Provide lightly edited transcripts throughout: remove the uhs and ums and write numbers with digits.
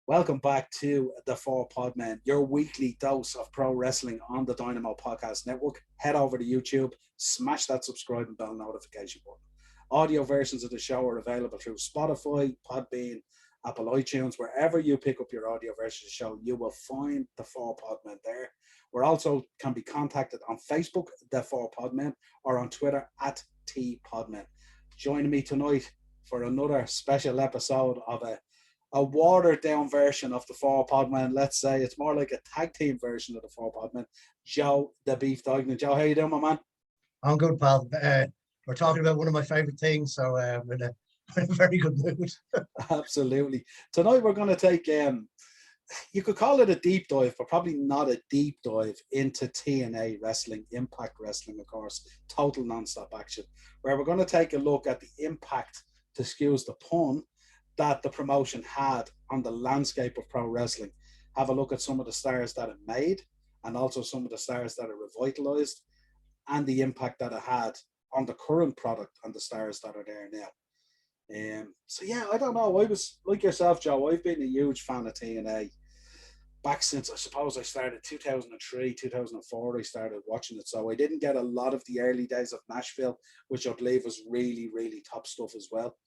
Welcome back to the Four Podmen, your weekly dose of pro wrestling on the Dynamo Podcast Network. Head over to YouTube, smash that subscribe and bell notification button. Audio versions of the show are available through Spotify, Podbean, Apple iTunes. Wherever you pick up your audio version of the show, you will find the Four Podmen there. We're also can be contacted on Facebook, the Four Podmen, or on Twitter at @TPodmen. Joining me tonight for another special episode of a watered down version of the Four Podmen. Let's say it's more like a tag team version of the Four Podmen. Joe, the Beef Dog. Joe, how you doing, my man? I'm good, pal. We're talking about one of my favorite things, so we're in a very good mood. Absolutely. Tonight we're going to take, you could call it a deep dive, but probably not a deep dive into TNA wrestling, Impact Wrestling, of course, total non-stop action, where we're going to take a look at the impact, to excuse the pun, that the promotion had on the landscape of pro wrestling. Have a look at some of the stars that it made, and also some of the stars that it revitalized, and the impact that it had on the current product and the stars that are there now. So yeah, I don't know. I was like yourself, Joe. I've been a huge fan of TNA back since, I suppose, I started 2003, 2004. I started watching it, so I didn't get a lot of the early days of Nashville, which I believe was really, really top stuff as well.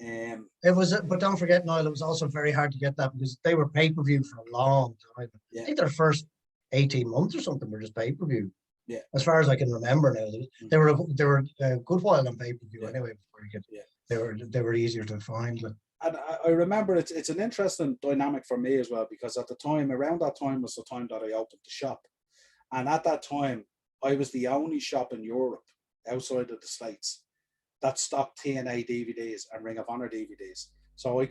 It was, but don't forget, Niall, it was also very hard to get that because they were pay-per-view for a long time. Yeah. I think their first 18 months or something were just pay-per-view. Yeah. As far as I can remember now, they were a good while on pay-per-view anyway before you get. They were easier to find. And I remember it's an interesting dynamic for me as well, because at the time, around that time was the time that I opened the shop. And at that time, I was the only shop in Europe outside of the States that stocked TNA DVDs and Ring of Honor DVDs. So I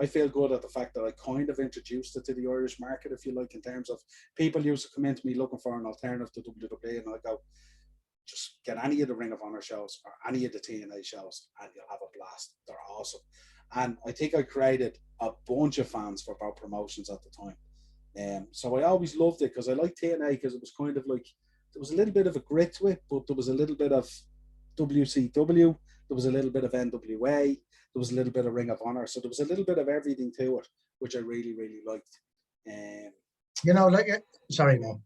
feel good at the fact that I kind of introduced it to the Irish market, if you like, in terms of people used to come into me looking for an alternative to WWE, and I go, just get any of the Ring of Honor shows or any of the TNA shows and you'll have a blast. They're awesome. And I think I created a bunch of fans for both promotions at the time. So I always loved it because I liked TNA because it was kind of like, there was a little bit of a grit to it, but there was a little bit of WCW, there was a little bit of NWA, there was a little bit of Ring of Honor, so there was a little bit of everything to it, which I really, really liked. Sorry, no.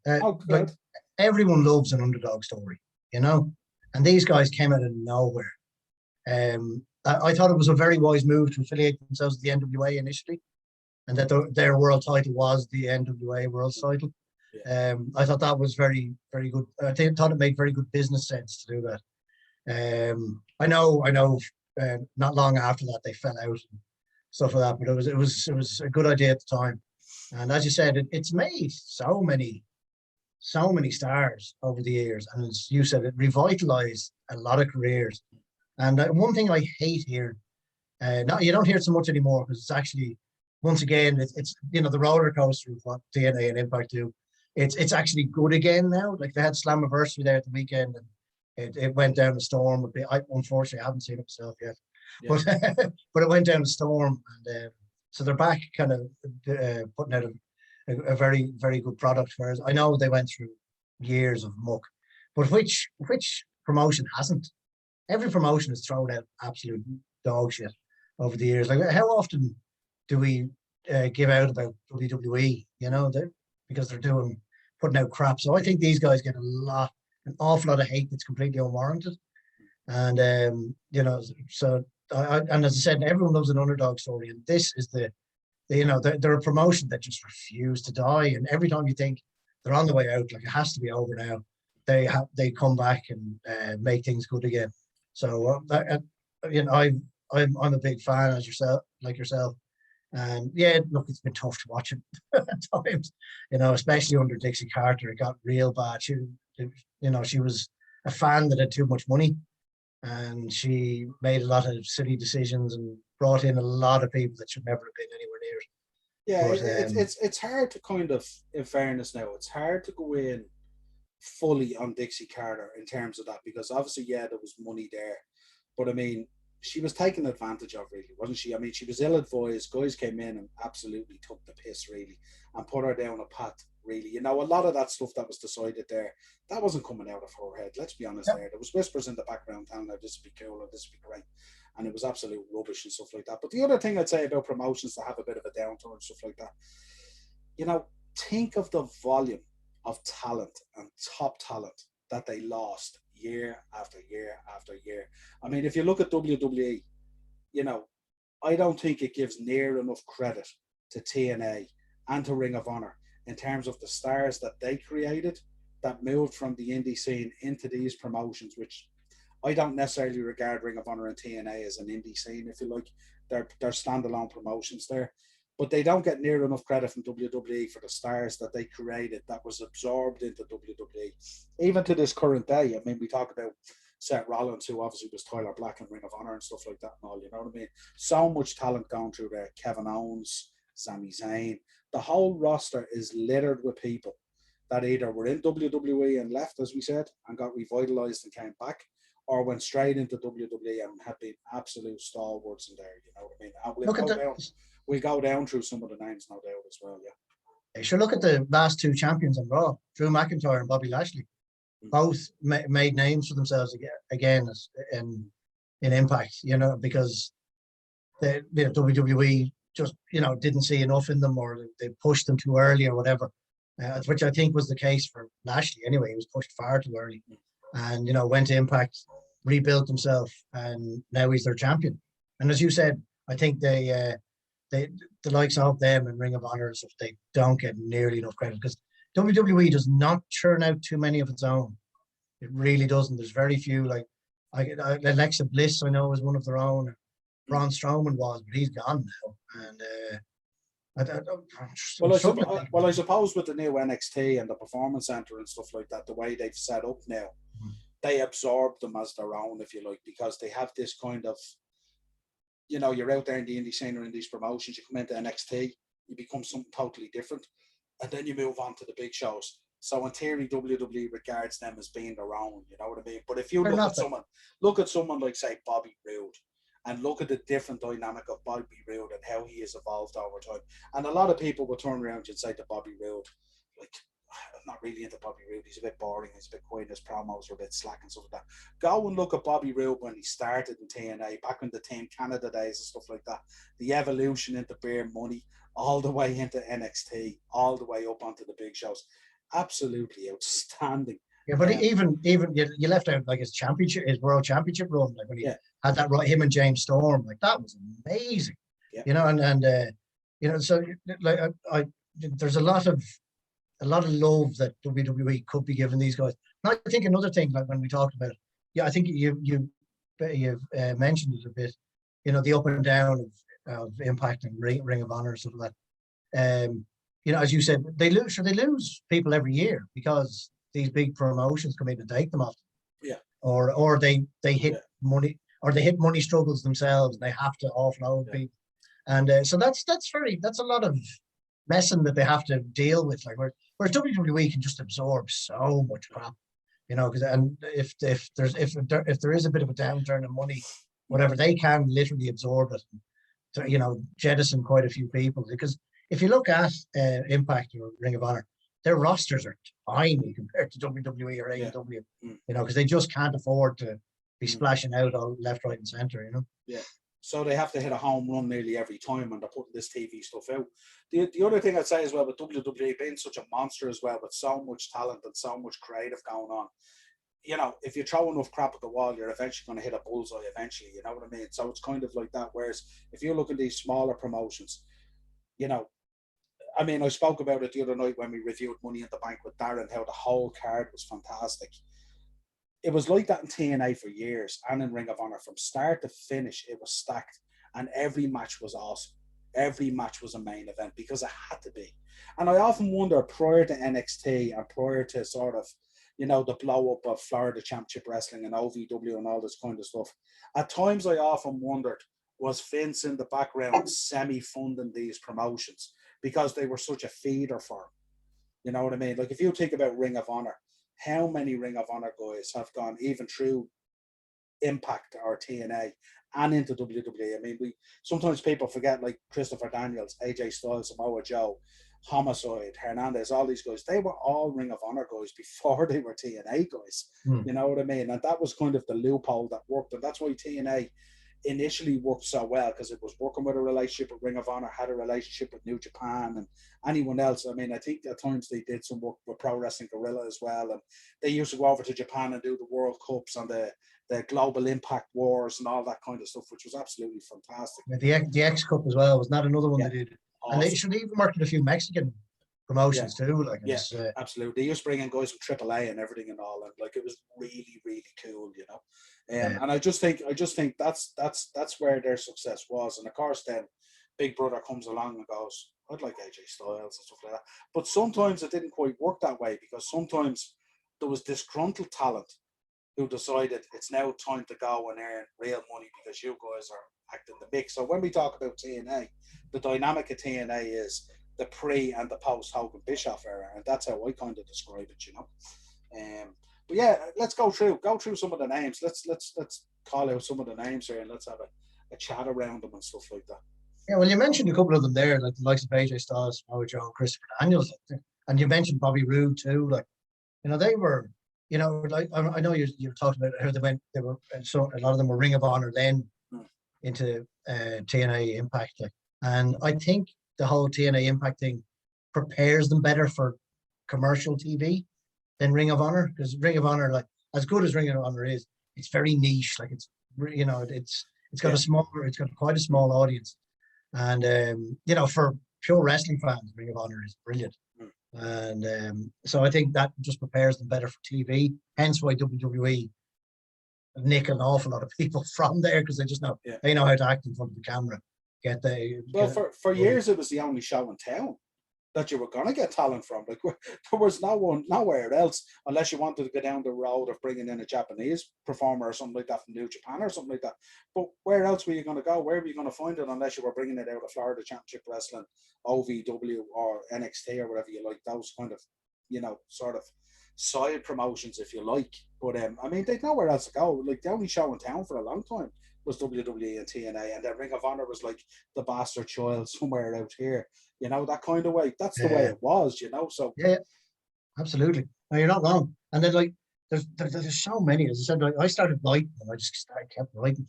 Like everyone loves an underdog story, and these guys came out of nowhere. I thought it was a very wise move to affiliate themselves with the NWA initially, and that their world title was the NWA world title. Yeah. I thought that was very, very good. I thought it made very good business sense to do that. I know. Not long after that, they fell out and stuff like that. But it was a good idea at the time. And as you said, it's made so many stars over the years, and as you said, it revitalized a lot of careers. And one thing I hate here, now you don't hear it so much anymore because it's actually, once again, it's the roller coaster of what TNA and Impact do. It's actually good again now. Like they had Slammiversary there at the weekend, and it went down the storm. Unfortunately, I haven't seen it myself yet, but it went down the storm, and so they're back, kind of putting out a very, very good product. Whereas I know they went through years of muck, but which promotion hasn't? Every promotion has thrown out absolute dog shit over the years. Like, how often do we give out about WWE? Because they're putting out crap. So I think these guys get an awful lot of hate that's completely unwarranted. And so and as I said, everyone loves an underdog story, and this is they're a promotion that just refuse to die. And every time you think they're on the way out, like it has to be over now, they come back and make things good again. So I'm a big fan as yourself, and yeah, look, it's been tough to watch it at times, especially under Dixie Carter. It got real bad. She was a fan that had too much money, and she made a lot of silly decisions and brought in a lot of people that should never have been anywhere near it. Yeah, but, it's hard to kind of, in fairness now, it's hard to go in fully on Dixie Carter in terms of that, because obviously, yeah, there was money there, but I mean, she was taken advantage of, really, wasn't she? I mean, she was ill-advised. Guys came in and absolutely took the piss, really, and put her down a path, really. A lot of that stuff that was decided there, that wasn't coming out of her head. Let's be honest. There was whispers in the background telling her this would be cool or this would be great, and it was absolute rubbish and stuff like that. But the other thing I'd say about promotions that have a bit of a downturn and stuff like that, you know, think of the volume of talent and top talent that they lost year after year after year. I mean, if you look at WWE, you know, I don't think it gives near enough credit to TNA and to Ring of Honor in terms of the stars that they created that moved from the indie scene into these promotions, which I don't necessarily regard Ring of Honor and TNA as an indie scene, if you like. They're standalone promotions there. But they don't get near enough credit from WWE for the stars that they created that was absorbed into WWE. Even to this current day, I mean, we talk about Seth Rollins, who obviously was Tyler Black and Ring of Honor and stuff like that and all, you know what I mean? So much talent going through there. Kevin Owens, Sami Zayn. The whole roster is littered with people that either were in WWE and left, as we said, and got revitalized and came back, or went straight into WWE and have been absolute stalwarts in there, you know what I mean? And we'll go down through some of the names, no doubt, as well, yeah. Sure, look at the last two champions on Raw, Drew McIntyre and Bobby Lashley. Both made names for themselves again in Impact, you know, because the WWE just, you know, didn't see enough in them, or they pushed them too early or whatever, which I think was the case for Lashley anyway. He was pushed far too early and, you know, went to Impact, rebuilt himself, and now he's their champion. And as you said, I think the likes of them and Ring of Honor, so they don't get nearly enough credit because WWE does not churn out too many of its own. It really doesn't. There's very few. Like Alexa Bliss, I know, is one of their own. Braun Strowman was, but he's gone now. And I suppose with the new NXT and the Performance Center and stuff like that, the way they've set up now, they absorb them as their own, if you like, because they have this kind of, you know, you're out there in the indie scene or in these promotions, you come into NXT, you become something totally different, and then you move on to the big shows. So in theory, WWE regards them as being their own, you know what I mean? But if you look at someone like, say, Bobby Roode, and look at the different dynamic of Bobby Roode and how he has evolved over time. And a lot of people will turn around and say to Bobby Roode, like, I'm not really into Bobby Roode. He's a bit boring. He's a bit quiet. His promos are a bit slack and stuff like that. Go and look at Bobby Roode when he started in TNA, back in the Team Canada days and stuff like that. The evolution into Beer Money, all the way into NXT, all the way up onto the big shows. Absolutely outstanding. Yeah, but even you left out like his world championship run, like when he had that right, him and James Storm, like that was amazing. Yeah. You know, and you know, so like there's a lot of love that WWE could be giving these guys. And I think another thing, like when we talked about, I think you've mentioned it a bit, you know, the up and down of Impact and Ring of Honor, sort of that. You know, as you said, they lose people every year because these big promotions come in and take them off. Yeah. Or they hit money, or they hit money struggles themselves. And they have to offload people, and so that's a lot of messing that they have to deal with. Like whereas WWE can just absorb so much crap, you know. Because if there is a bit of a downturn in money, whatever, they can literally absorb it, and, you know, jettison quite a few people. Because if you look at Impact or Ring of Honor, their rosters are tiny compared to WWE or AEW, you know, because they just can't afford to be splashing out all left, right, and center, you know. Yeah. So they have to hit a home run nearly every time, and they're putting this TV stuff out. The other thing I'd say as well, with WWE being such a monster as well, with so much talent and so much creative going on, you know, if you throw enough crap at the wall, you're eventually going to hit a bullseye eventually, you know what I mean? So it's kind of like that. Whereas if you look at these smaller promotions, you know, I mean, I spoke about it the other night when we reviewed Money in the Bank with Darren, how the whole card was fantastic. It was like that in TNA for years and in Ring of Honor. From start to finish, it was stacked, and every match was awesome. Every match was a main event because it had to be. And I often wonder, prior to NXT and prior to sort of, you know, the blow up of Florida Championship Wrestling and OVW and all this kind of stuff, at times I often wondered, was Vince in the background semi-funding these promotions because they were such a feeder for him? You know what I mean? Like if you think about Ring of Honor, how many Ring of Honor guys have gone even through Impact or TNA and into WWE? I mean, sometimes people forget, like Christopher Daniels, AJ Styles, Samoa Joe, Homicide, Hernandez, all these guys, they were all Ring of Honor guys before they were TNA guys. You know what I mean? And that was kind of the loophole that worked, and that's why TNA initially worked so well because it was working with a relationship with Ring of Honor, had a relationship with New Japan and anyone else. I mean, I think at times they did some work with Pro Wrestling Guerrilla as well, and they used to go over to Japan and do the World Cups and the Global Impact Wars and all that kind of stuff, which was absolutely fantastic. Yeah, the X Cup as well was not another one they did, awesome. And they should even worked with a few Mexican promotions too. Like, absolutely. They used to bring in guys from AAA and everything and all, and like it was really, really cool, you know. And I just think that's where their success was. And of course, then Big Brother comes along and goes, "I'd like AJ Styles and stuff like that." But sometimes it didn't quite work that way because sometimes there was disgruntled talent who decided it's now time to go and earn real money because you guys are acting the mix. So when we talk about TNA, the dynamic of TNA is the pre and the post Hogan Bischoff era, and that's how I kind of describe it, you know. But yeah, let's go through some of the names. Let's call out some of the names here and let's have a chat around them and stuff like that. Yeah, well, you mentioned a couple of them there, like the likes of AJ Styles, Samoa Joe, Christopher Daniels, and you mentioned Bobby Roode too. Like, you know, they were, you know, like I know you talked about how they were. So a lot of them were Ring of Honor then into TNA Impact, like, and I think the whole TNA Impact thing prepares them better for commercial TV than Ring of Honor, because Ring of Honor, like as good as Ring of Honor is, it's very niche. Like it's, you know, it's got it's got quite a small audience, and you know, for pure wrestling fans, Ring of Honor is brilliant. And so I think that just prepares them better for TV. Hence why WWE nick an awful lot of people from there because they just know they know how to act in front of the camera. For years it was the only show in town that you were gonna get talent from. Like there was nowhere else unless you wanted to go down the road of bringing in a Japanese performer or something like that from New Japan or something like that. But where else were you gonna go? Where were you gonna find it unless you were bringing it out of Florida Championship Wrestling, OVW or NXT or whatever you like? Those kind of, you know, sort of side promotions, if you like. But I mean, they'd nowhere else to go. Like the only show in town for a long time was WWE and TNA, and then Ring of Honor was like the bastard child somewhere out here, you know, that kind of way. That's the way it was, you know. So absolutely. No, you're not wrong. And then like there's so many. As I said, I started writing and I just kept writing.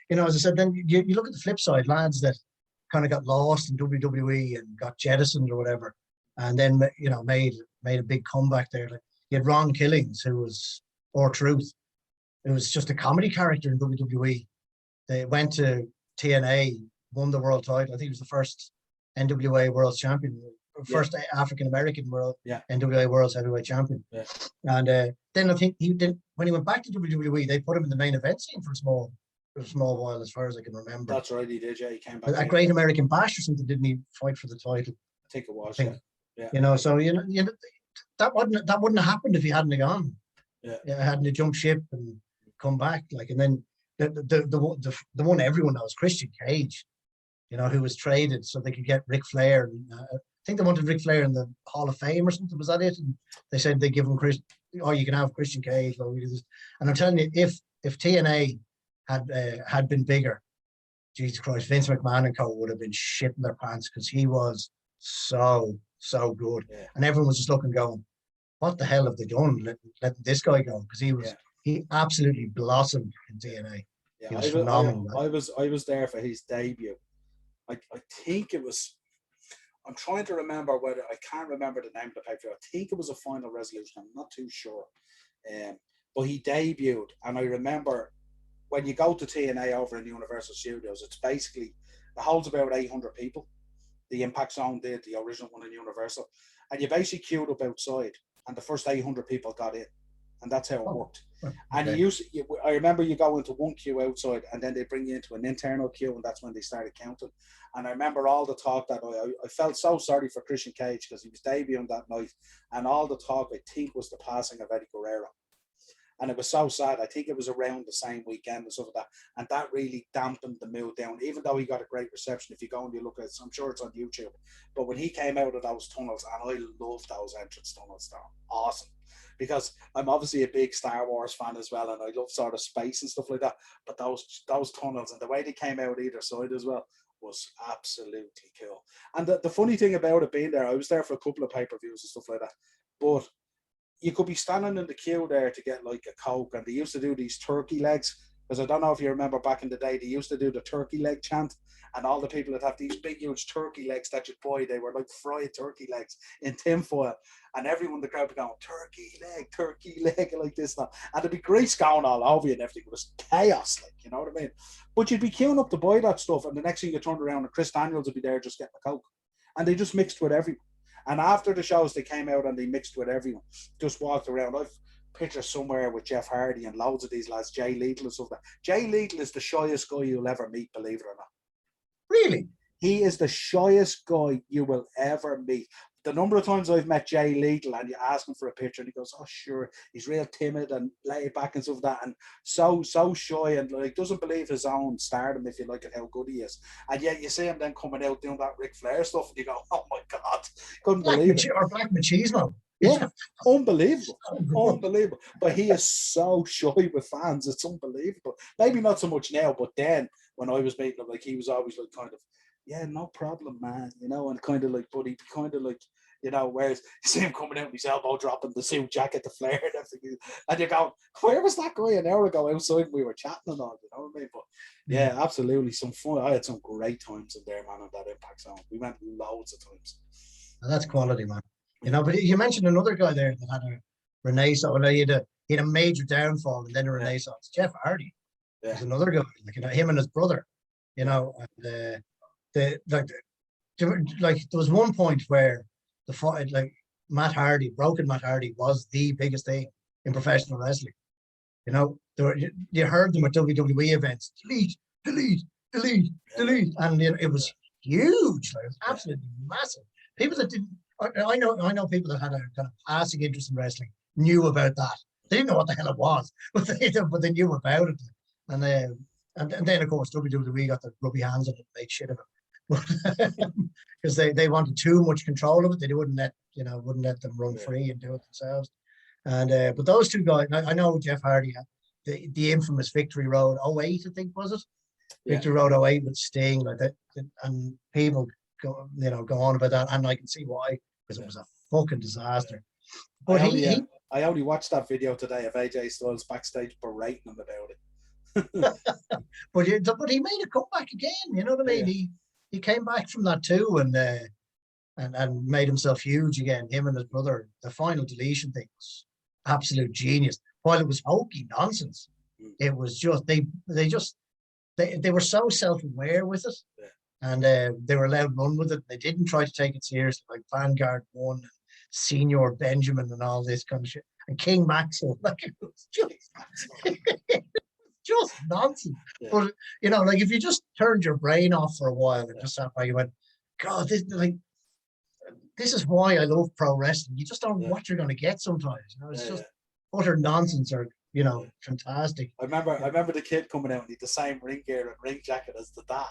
You know, as I said, then you look at the flip side, lads that kind of got lost in WWE and got jettisoned or whatever, and then, you know, made a big comeback there. Like you had Ron Killings, who was R-Truth. It was just a comedy character in WWE. They went to TNA, won the world title. I think he was the first NWA World Champion, first African American world NWA World Heavyweight Champion. Yeah. And then I think when he went back to WWE, they put him in the main event scene for a small while, as far as I can remember. That's right, he did. Yeah, he came back. At Great American Bash or something, didn't he fight for the title? I think it was. Yeah. You know, so you know that wouldn't have happened if he hadn't gone. Yeah, hadn't he jumped ship and come back, like, and then the one everyone knows, Christian Cage, you know, who was traded so they could get Ric Flair. And, I think they wanted Ric Flair in the Hall of Fame or something. Was that it? And they said they give him you can have Christian Cage. Well, we do this. And I'm telling you, if TNA had been bigger, Jesus Christ, Vince McMahon and co would have been shitting their pants because he was so good, and everyone was just looking, going, "What the hell have they done? Letting this guy go?" Because he was. He absolutely blossomed in TNA. Yeah, he was phenomenal. I was there for his debut. I think it was. I'm trying to remember whether I can't remember the name of the pay-per-view. I think it was a Final Resolution. I'm not too sure. But he debuted, and I remember when you go to TNA over in Universal Studios, it's basically it holds about 800 people. The Impact Zone did, the original one in Universal, and you basically queued up outside, and the first 800 people got in. And that's how it worked. And I remember you go into one queue outside and then they bring you into an internal queue, and that's when they started counting. And I remember all the talk that I felt so sorry for Christian Cage because he was debuting that night, and all the talk I think was the passing of Eddie Guerrero. And it was so sad. I think it was around the same weekend and stuff like that. And that really dampened the mood down, even though he got a great reception. If you go and you look at it, I'm sure it's on YouTube. But when he came out of those tunnels, and I loved those entrance tunnels, they're awesome. Because I'm obviously a big Star Wars fan as well, and I love sort of space and stuff like that. But those tunnels and the way they came out either side as well was absolutely cool. And the funny thing about it being there, I was there for a couple of pay-per-views and stuff like that. But you could be standing in the queue there to get like a Coke, and they used to do these turkey legs Because I don't know if you remember back in the day, they used to do the turkey leg chant, and all the people that have these big, huge turkey legs that you'd buy, they were like fried turkey legs in tinfoil, and everyone in the crowd would be going, turkey leg, like this now. And there'd be grease going all over you and everything. It was chaos, like, you know what I mean? But you'd be queuing up to buy that stuff, and the next thing you turned around and Chris Daniels would be there just getting a Coke. And they just mixed with everyone. And after the shows, they came out and they mixed with everyone. Just walked around. I've pictures somewhere with Jeff Hardy and loads of these lads, Jay Lethal and stuff like that. Jay Lethal is the shyest guy you'll ever meet, believe it or not. Really? He is the shyest guy you will ever meet. The number of times I've met Jay Lethal and you ask him for a picture and he goes, oh, sure. He's real timid and laid back and stuff like that, and so shy and like doesn't believe his own stardom, if you like, and how good he is. And yet you see him then coming out doing that Ric Flair stuff and you go, oh my God, couldn't believe it. Or Black Machismo. Yeah, unbelievable. But he is so shy with fans, it's unbelievable. Maybe not so much now, but then when I was meeting him, like he was always like kind of, yeah, no problem, man, you know, and kind of like, but he'd be kind of like, you know, whereas you see him coming out with his elbow dropping, the suit jacket, the flare and everything, and you're going, where was that guy an hour ago outside? We were chatting and all, you know what I mean? But yeah, absolutely, some fun. I had some great times in there, man, on that Impact Zone. We went loads of times. That's quality, man. You know, but you mentioned another guy there that had a renaissance. Well, he had a major downfall and then a renaissance. Jeff Hardy was another guy, like, you know, him and his brother, you know, and there was one point where the fight, like broken Matt Hardy was the biggest thing in professional wrestling. You know, you heard them at WWE events, delete, and it was huge. Like, it was absolutely massive. People that didn't, I know people that had a kind of passing interest in wrestling knew about that. They didn't know what the hell it was, but they knew about it. And then of course WWE got the rubby hands on it and made shit of it, because they wanted too much control of it. They wouldn't let them run free and do it themselves. And but those two guys, I know Jeff Hardy had the infamous Victory Road 08, I think, was it? Yeah. Victory Road 08 with Sting, like that, and people go on about that, and I can see why, because it was a fucking disaster. But I only watched that video today of AJ Styles backstage berating him about it. but he made a comeback again. You know what I mean? Yeah. He came back from that too, and made himself huge again. Him and his brother. The final deletion thing was absolute genius. While it was hokey nonsense, it was just they were so self-aware with it, and they were allowed to run with it. They didn't try to take it seriously, like Vanguard 1, and Senior Benjamin, and all this kind of shit, and King Maxwell. Like, it was just nonsense. Yeah. But you know, like, if you just turned your brain off for a while and just sat by, you went, God, this is why I love pro wrestling. You just don't know what you're going to get sometimes. You know, it's just utter nonsense, or, you know, fantastic. I remember the kid coming out and he had the same ring gear and ring jacket as the dad.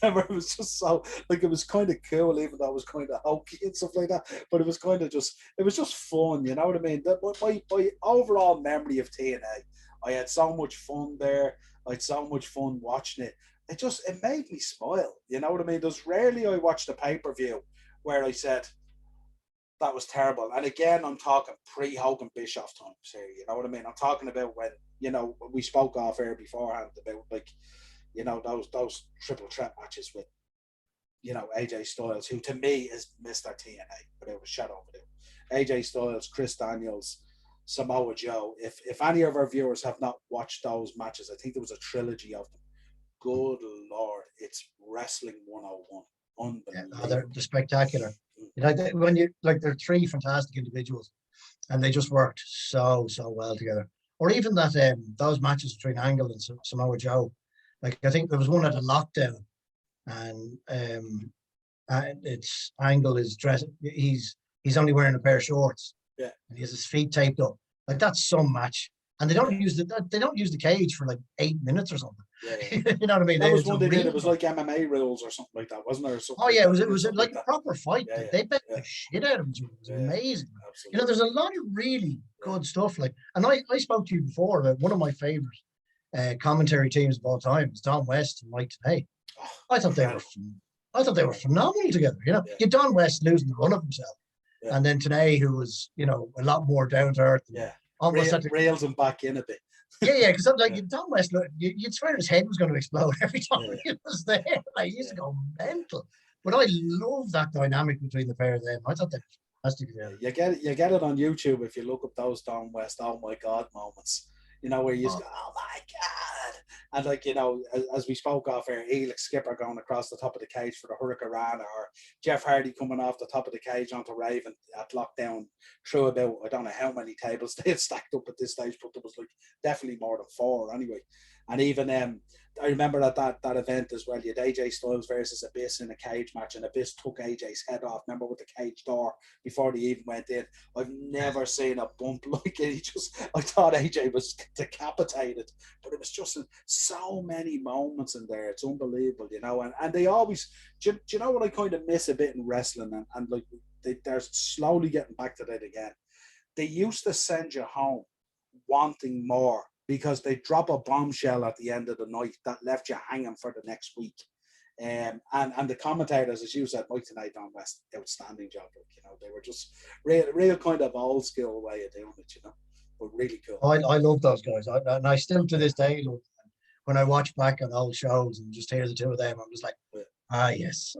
Remember, it was just so, like, it was kind of cool, even though it was kind of hokey and stuff like that. But it was kind of just, it was just fun, you know what I mean? My overall memory of TNA, I had so much fun there. I had so much fun watching it. It made me smile, you know what I mean? There's rarely I watched a pay-per-view where I said, that was terrible. And again, I'm talking pre-Hogan Bischoff times here, you know what I mean? I'm talking about when, you know, we spoke off air beforehand about, like, you know, those triple threat matches with, you know, AJ Styles, who to me is Mr. TNA, without a shadow of a doubt. AJ Styles, Chris Daniels, Samoa Joe. If any of our viewers have not watched those matches, I think there was a trilogy of them. Good Lord, it's Wrestling 101. Unbelievable. Yeah, they're spectacular. They're three fantastic individuals, and they just worked so well together. Or even that those matches between Angle and Samoa Joe. Like, I think there was one at a lockdown, and it's Angle is dressed. He's only wearing a pair of shorts. Yeah, and he has his feet taped up. Like, that's some match. And they don't use the cage for like 8 minutes or something. Yeah. You know what I mean? That was one they did. It was like MMA rules or something like that, wasn't there? Oh yeah, it was like a proper fight. Yeah, they bet the shit out of each other. It was amazing. Absolutely. You know, there's a lot of really good stuff. Like, and I spoke to you before about one of my favorite commentary teams of all time is Don West and Mike Tenay. I thought they were phenomenal together. You know, you Don West losing the run of himself, and then Tenay, who was, you know, a lot more down to earth. Almost rails him back in a bit. Yeah, because I'm like, Don West, you'd swear his head was going to explode every time he was there. Like, he used to go mental. But I love that dynamic between the pair of them. I thought that was fantastic. You get it on YouTube if you look up those Don West, oh my God moments. You know, where you just go, oh my God. And like, you know, as we spoke of here, Helix Skipper going across the top of the cage for the Hurricane, or Jeff Hardy coming off the top of the cage onto Raven at lockdown through about, I don't know how many tables they had stacked up at this stage, but there was like definitely more than 4 anyway. And even I remember at that event as well, you had AJ Styles versus Abyss in a cage match, and Abyss took AJ's head off, remember, with the cage door before they even went in. I've never seen a bump like it. I thought AJ was decapitated, but it was just so many moments in there. It's unbelievable, you know. And they always, do you know what I kind of miss a bit in wrestling? And like they're slowly getting back to that again. They used to send you home wanting more, because they drop a bombshell at the end of the night that left you hanging for the next week. And the commentators, as you said, Mike Tna, Don West, outstanding job. You know, they were just real kind of old school way of doing it, you know, but really cool. I love those guys. And I still to this day love them. When I watch back on old shows and just hear the two of them, I'm just like, yes.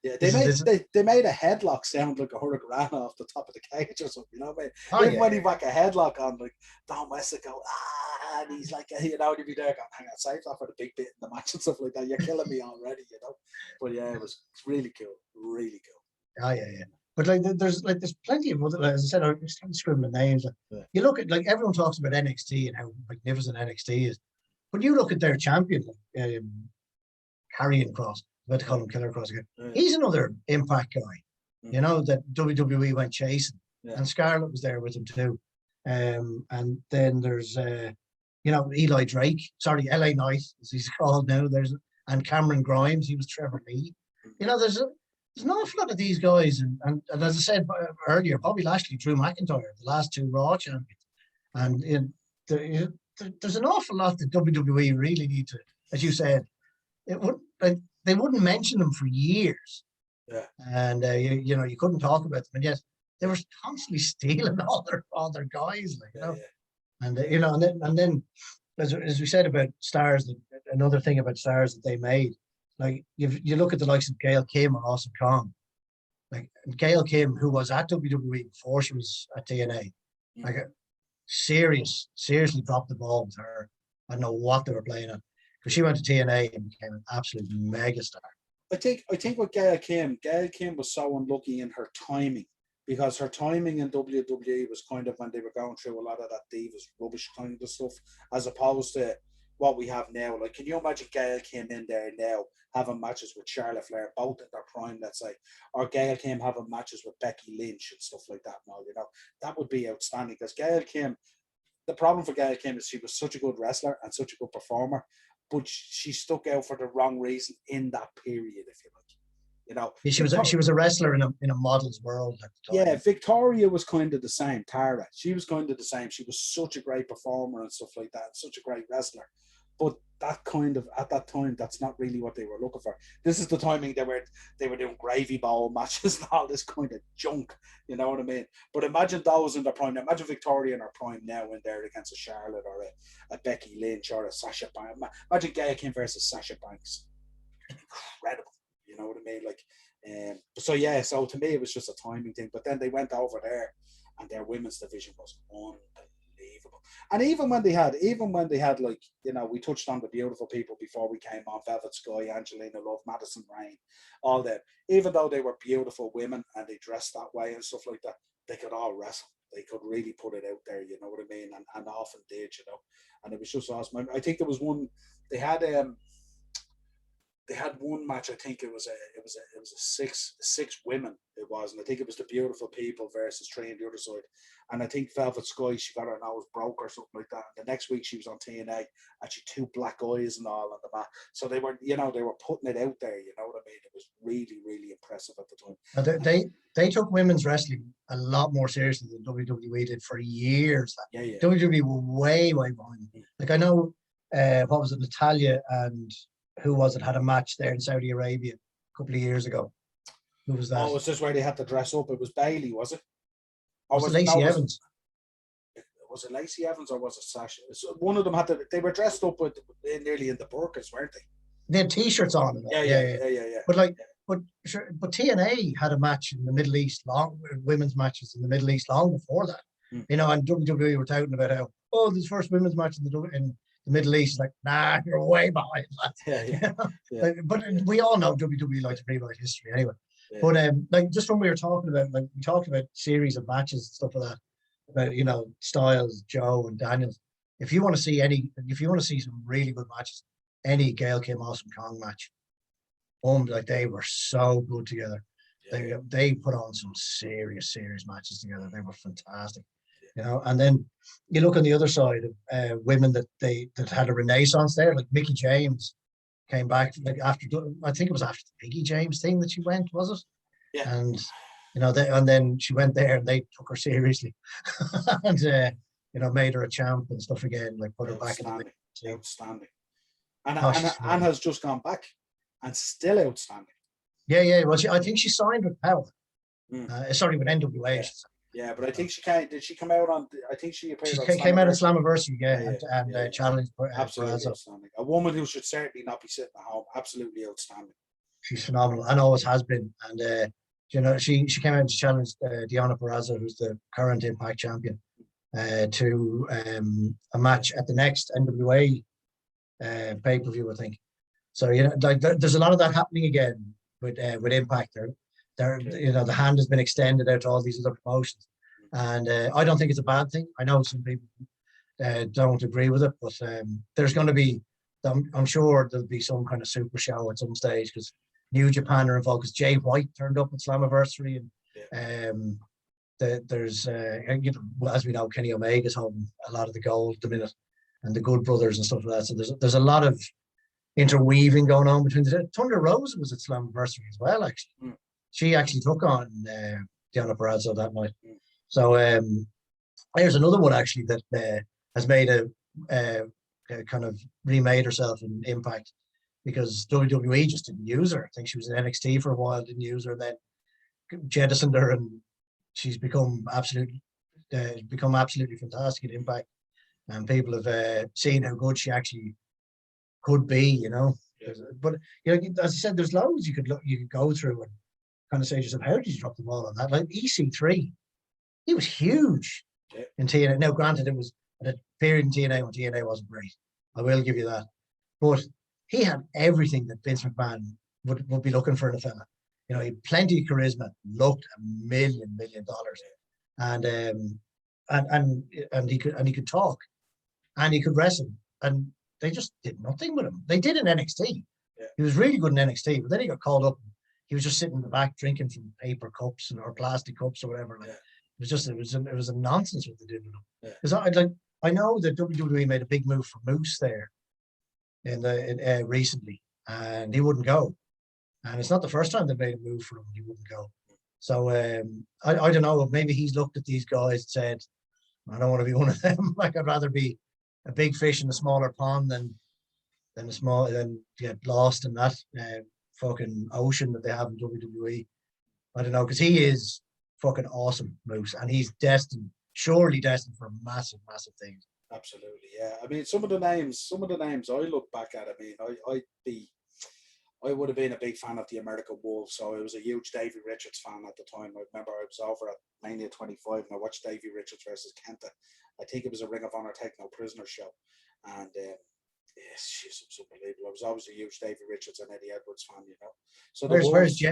They made a headlock sound like a hurricane off the top of the cage or something, you know what I mean? When he whack a headlock on, like, Don West would go, and he's like, you know, he'd be there going, hang on, save that for the big bit in the match and stuff like that. You're killing me already, you know? But yeah, it's really cool. Really cool. Oh, yeah. But like, there's plenty of other, like, as I said, I'm just scribbling names. You look at, like, everyone talks about NXT and how magnificent NXT is. But you look at their champion, Karrion Kross, I'm about to call him Killer Kross again. He's another Impact guy, you know, that WWE went chasing. And Scarlett was there with him too. And then there's, you know, Eli Drake, LA Knight, as he's called now. And Cameron Grimes, he was Trevor Lee. You know, there's an awful lot of these guys. And as I said earlier, Bobby Lashley, Drew McIntyre, the last 2 Raw champions. And there's an awful lot that WWE really need to, as you said, they wouldn't mention them for years. And you know, you couldn't talk about them, and yet they were constantly stealing all their guys, like, you know. And you know, and then as we said about stars, another thing about stars that they made, like you look at the likes of Gail Kim or Awesome Kong, like Gail Kim, who was at WWE before she was at TNA, like seriously dropped the ball with her. I don't know what they were playing at. Because she went to TNA and became an absolute megastar. I think with Gail Kim was so unlucky in her timing, because her timing in WWE was kind of when they were going through a lot of that Divas rubbish kind of stuff, as opposed to what we have now. Like, can you imagine Gail Kim in there now having matches with Charlotte Flair, both in their prime, let's say, or Gail Kim having matches with Becky Lynch and stuff like that and all, you know? That would be outstanding, because Gail Kim, the problem for Gail Kim is she was such a good wrestler and such a good performer, but she stuck out for the wrong reason in that period, if you like. You know, she was a wrestler in a model's world at the time. Yeah, Victoria was kind of the same. Tara, she was kind of the same. She was such a great performer and stuff like that, such a great wrestler. But that kind of, at that time, that's not really what they were looking for. This is the timing they were doing gravy bowl matches and all this kind of junk. You know what I mean? But imagine those in their prime. Now, imagine Victoria in her prime now in there against a Charlotte or a Becky Lynch or a Sasha Banks. Imagine Gail Kim versus Sasha Banks. Incredible. You know what I mean? Like, so to me, it was just a timing thing. But then they went over there, and their women's division was unbelievable. And even when they had, like, you know, we touched on the beautiful people before we came on, Velvet Sky, Angelina Love, Madison Rayne, all that. Even though they were beautiful women and they dressed that way and stuff like that, they could all wrestle. They could really put it out there, you know what I mean? And often did, you know. And it was just awesome. I think there was one. They had one match. I think it was six women. It was, and I think it was the beautiful people versus 3 on the other side. And I think Velvet Sky, she got her nose broke or something like that. And the next week she was on TNA, and she 2 black eyes and all on the mat. So they were putting it out there. You know what I mean? It was really, really impressive at the time. They took women's wrestling a lot more seriously than WWE did for years. Yeah. WWE were way behind. Like, I know, what was it, Natalia and who was it, had a match there in Saudi Arabia a couple of years ago. Who was that? Oh, was this where they had to dress up? It was Bailey, was it? Or was it Lacey Evans? was it Lacey Evans or was it Sasha? So one of them they were dressed up nearly in the burqas, weren't they? They had T-shirts on and all. Yeah. But like, but TNA had a match in the Middle East, women's matches in the Middle East long before that. You know, and WWE were touting about how, oh, this first women's match in the Middle East, like, nah, you're way behind that. Like, but we all know WWE likes to rewrite history anyway. But like, just when we were talking about, like, we talked about series of matches and stuff like that, about, you know, Styles, Joe, and Daniels. If you want to see some really good matches, any Gail Kim Awesome Kong match, like, they were so good together. They put on some serious matches together. They were fantastic, you know. And then you look on the other side of women that had a renaissance there, like Mickie James came back, like, after, I think it was after the Mickie James thing that she went, was it? Yeah. And you know, and then she went there and they took her seriously, and you know, made her a champ and stuff again, like put her back in the league. Outstanding. And Anne has just gone back and still outstanding. Yeah. Well, I think she signed with Power. Sorry, with NWA. Yeah, but I think she can't. Did she come out on? I think she appeared. She came out on Slammiversary, and challenged. Absolutely outstanding. A woman who should certainly not be sitting at home. Absolutely outstanding. She's phenomenal, and always has been. And you know, she came out to challenge Deonna Purrazzo, who's the current Impact champion, to a match at the next NWA pay-per-view, I think. So, you know, like, there's a lot of that happening again with Impact. You know, the hand has been extended out to all these other promotions, and I don't think it's a bad thing. I know some people don't agree with it, but there's going to be, I'm sure there'll be some kind of super show at some stage, because New Japan are involved, because Jay White turned up at Slammiversary, and there's you know, as we know, Kenny Omega's holding a lot of the gold at the minute, and the Good Brothers and stuff like that. So there's a lot of interweaving going on between Thunder Rosa was at Slammiversary as well, actually. She actually took on Deonna Purrazzo that night. So there's another one actually that has made a kind of remade herself in Impact, because WWE just didn't use her. I think she was in NXT for a while, didn't use her, and then jettisoned her, and she's become absolutely fantastic at Impact. And people have seen how good she actually could be, you know. But you know, as I said, there's loads you could go through and kind of say to yourself, how did you drop the ball on that? Like EC3, he was huge in TNA. Now, granted, it was at a period in TNA when TNA wasn't great. I will give you that. But he had everything that Vince McMahon would be looking for in a fella. You know, he had plenty of charisma, looked $1 million, and he could talk, and he could wrestle, and they just did nothing with him. They did in NXT. He was really good in NXT, but then he got called up. He was just sitting in the back drinking from paper cups or plastic cups or whatever. Like, it was a nonsense what they did with him. Because I know that WWE made a big move for Moose there recently, and he wouldn't go. And it's not the first time they made a move for him. He wouldn't go. So I don't know. Maybe he's looked at these guys and said, I don't want to be one of them. Like, I'd rather be a big fish in a smaller pond than get lost in that fucking ocean that they have in WWE. I don't know, because he is fucking awesome, Moose, and he's surely destined for massive things. Absolutely, yeah. I mean, some of the names I look back at. I mean, I would have been a big fan of the American Wolves, so I was a huge Davey Richards fan at the time. I remember I was over at Mania 25 and I watched Davey Richards versus Kenta. I think it was a Ring of Honor Take No Prisoner show, and yes, it was unbelievable. I was always a huge Davey Richards and Eddie Edwards fan, you know. So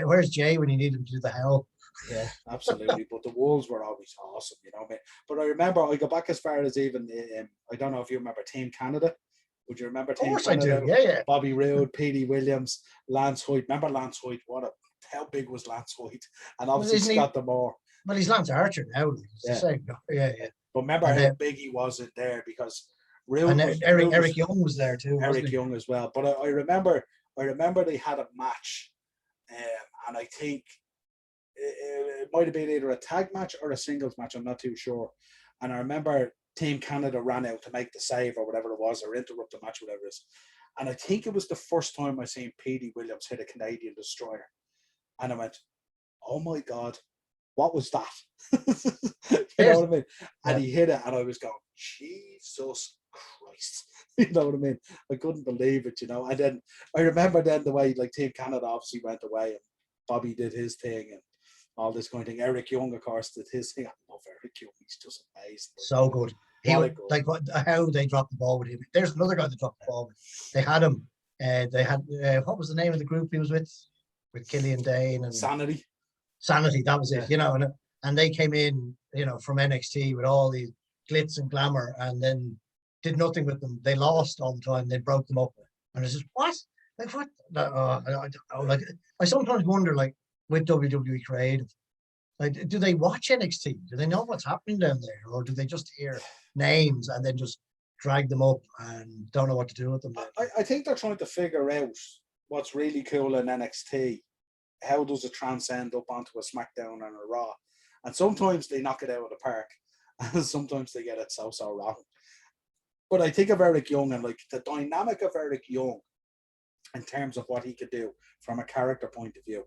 where's Jay when you need him to do the hell? Yeah, absolutely. But the Wolves were always awesome, you know. But I remember, I go back as far as even I don't know if you remember Team Canada. Would you remember Team Canada? Of course I do. Yeah. Bobby Roode, Petey Williams, Lance Hoyt. Remember Lance Hoyt? How big was Lance Hoyt? And obviously Scott D'Amore. Well, he's Lance Archer now. Yeah. But remember how big he was in there, because Eric Young was there too. Eric Young as well. But I remember they had a match, and I think it might have been either a tag match or a singles match. I'm not too sure. And I remember Team Canada ran out to make the save or whatever it was, or interrupt the match, whatever it is. And I think it was the first time I seen Petey Williams hit a Canadian Destroyer. And I went, oh my God, what was that? You know what I mean? And he hit it, and I was going, Jesus Christ. You know what I mean? I couldn't believe it, you know. And then I remember then the way, like, Team Canada obviously went away, and Bobby did his thing, and all this kind of thing. Eric Young, of course, did his thing. I love Eric Young. He's just amazing. So good. He would, like, how they dropped the ball with him. There's another guy that dropped the ball with. They had him. They had, what was the name of the group he was with Killian Dane and Sanity. That was it, you know. And they came in, you know, from NXT with all these glitz and glamour, and then did nothing with them. They lost all the time. They broke them up, and it's just what? Like what? Like I sometimes wonder, like with WWE Creative, like do they watch NXT? Do they know what's happening down there, or do they just hear names and then just drag them up and don't know what to do with them? I think they're trying to figure out what's really cool in NXT. How does it transcend up onto a SmackDown and a Raw? And sometimes they knock it out of the park, and sometimes they get it so wrong. But I think of Eric Young, and like the dynamic of Eric Young in terms of what he could do from a character point of view.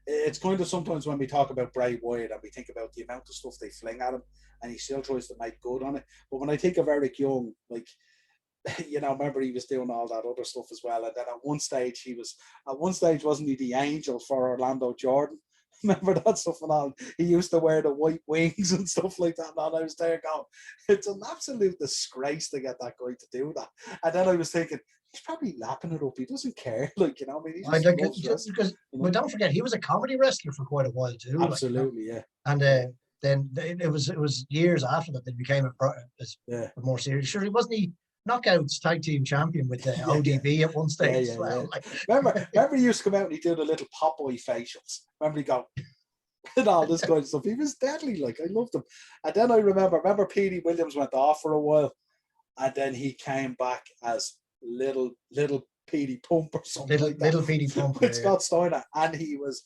It's kind of sometimes when we talk about Bray Wyatt and we think about the amount of stuff they fling at him, and he still tries to make good on it. But when I think of Eric Young, like, you know, remember he was doing all that other stuff as well. And then at one stage wasn't he the angel for Orlando Jordan? Remember that stuff and all? He used to wear the white wings and stuff like that. And I was there going, it's an absolute disgrace to get that guy to do that. And then I was thinking, he's probably lapping it up. He doesn't care, like, you know. I mean, just because, but don't forget, he was a comedy wrestler for quite a while too. Absolutely, like, yeah. And then it was years after that they became a more serious. Sure, wasn't he Knockouts tag team champion with the ODB at one stage as well? Like, remember he used to come out and he did the little pop boy facials. Remember he go and all this kind of stuff. He was deadly, like, I loved him. And then I remember Petey Williams went off for a while, and then he came back as little Petey Pump or something little Petey Pump with Scott Steiner, and he was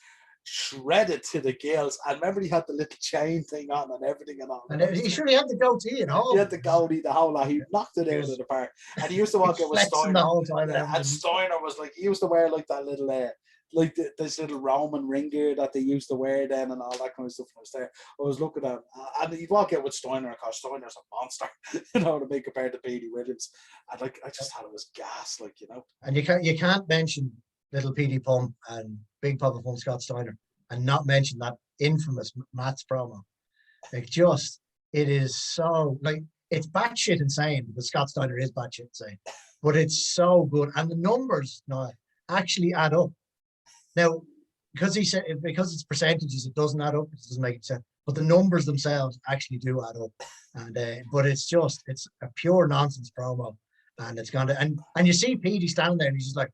shredded to the gills. And remember he had the little chain thing on and everything and all. And he surely had the goatee and all. He had the goatee, the whole lot. He knocked it out of the park. And he used to walk out with Steiner. The whole time, and Steiner was like, he used to wear like that little like this little Roman ring gear that they used to wear then and all that kind of stuff. I was there. I was looking at him, and he'd walk out with Steiner, because Steiner's a monster, you know, to be compared to Petey Williams. And like, I just thought it was gas, like, you know. And you can't mention little Petey Pump and Big Papa Pump Scott Steiner and not mention that infamous Matt's promo. Like, just, it is so, like, it's batshit insane, because Scott Steiner is batshit insane, but it's so good, and the numbers now actually add up. Now, because it's percentages, it doesn't add up. It doesn't make sense. But the numbers themselves actually do add up. And but it's a pure nonsense promo, and it's gonna and you see Petey standing there, and he's just like,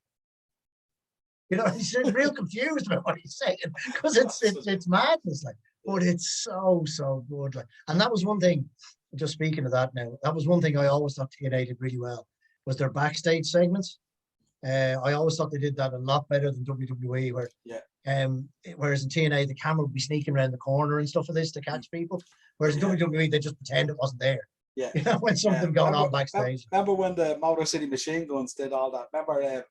you know, he's real confused about what he's saying, because it's madness, like. But it's so good, like. And that was one thing. Just speaking of that now, that was one thing I always thought TNA did really well, was their backstage segments. I always thought they did that a lot better than WWE, whereas in TNA the camera would be sneaking around the corner and stuff of this to catch people, whereas in WWE they just pretend it wasn't there. Yeah, you know, when something going on backstage. Remember when the Motor City Machine Guns did all that? Remember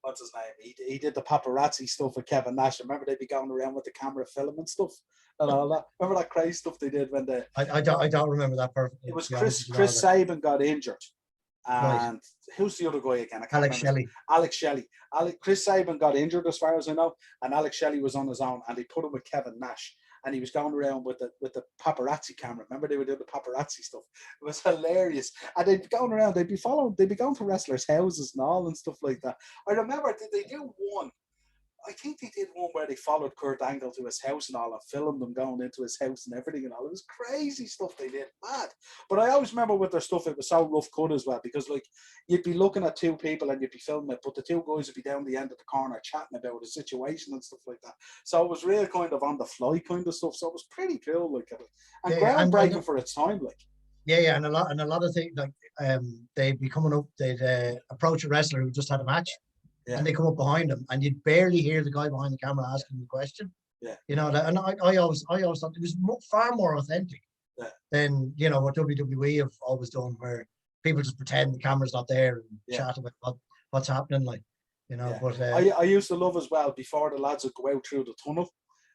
what's his name? He did the paparazzi stuff with Kevin Nash. Remember they'd be going around with the camera filming stuff and all that. Remember that crazy stuff they did when I don't remember that perfectly. It was Chris Sabin got injured. And who's the other guy again? Alex Shelley. Chris Sabin got injured, as far as I know, and Alex Shelley was on his own, and they put him with Kevin Nash, and he was going around with the paparazzi camera. Remember they would do the paparazzi stuff? It was hilarious, and they'd be going around. They'd be going to wrestlers' houses and all and stuff like that. I remember, did they do one? I think they did one where they followed Kurt Angle to his house and all, and filmed them going into his house and everything and all. It was crazy stuff they did, mad. But I always remember with their stuff, it was so rough cut as well, because like you'd be looking at two people and you'd be filming it, but the two guys would be down the end of the corner chatting about the situation and stuff like that. So it was real kind of on the fly kind of stuff. So it was pretty cool, like, and groundbreaking for its time, like. Yeah, and a lot of things, like they'd be coming up, they'd approach a wrestler who just had a match. Yeah. And they come up behind him, and you'd barely hear the guy behind the camera asking the question. Yeah, you know, and I always thought it was far more authentic than, you know, what WWE have always done, where people just pretend the camera's not there and chat about what's happening, like, you know. But I used to love as well, before the lads would go out through the tunnel,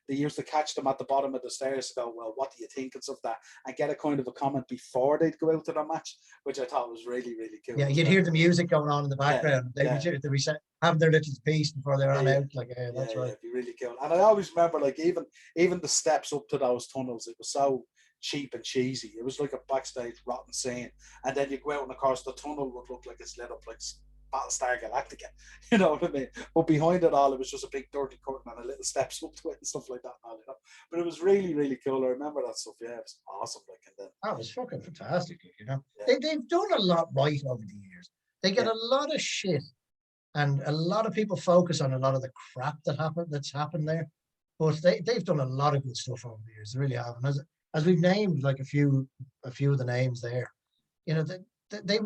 they used to catch them at the bottom of the stairs to go, well, what do you think of that? And get a kind of a comment before they'd go out to the match, which I thought was really, really cool. Yeah, you'd hear the music going on in the background. They'd be having their little piece before they ran out. Like, that's right. It'd be really cool. And I always remember, like, even the steps up to those tunnels, it was so cheap and cheesy. It was like a backstage rotten scene. And then you go out and of course the tunnel would look like it's lit up like Battlestar Galactica, you know what I mean? But behind it all, it was just a big dirty curtain and a little steps up to it and stuff like that. And all, you know? But it was really, really cool. I remember that stuff. Yeah, it was awesome. Like, and then that was fucking fantastic. You know, they've done a lot right over the years. They get a lot of shit, and a lot of people focus on a lot of the crap that's happened there. But they've done a lot of good stuff over the years. They really have. And as we've named like a few of the names there, you know, they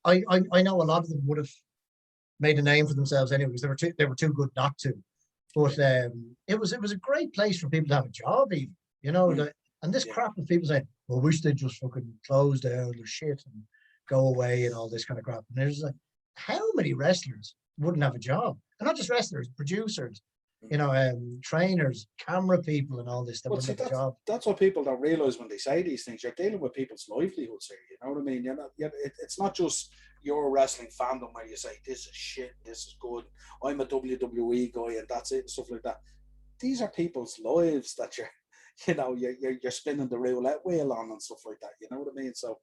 I know a lot of them would have made a name for themselves anyway because they were too good not to. But it was a great place for people to have a job, even, you know. And this crap of people saying, "Well, wish they'd just fucking close down their shit and go away," and all this kind of crap. And there's like, how many wrestlers wouldn't have a job? And not just wrestlers, producers, you know, trainers, camera people, and all this that wouldn't have a job. That's what people don't realize when they say these things. You're dealing with people's livelihoods here. You know what I mean? It's not just your wrestling fandom where you say this is shit, this is good. I'm a WWE guy, and that's it, and stuff like that. These are people's lives that you're spinning the roulette wheel on and stuff like that. You know what I mean? So,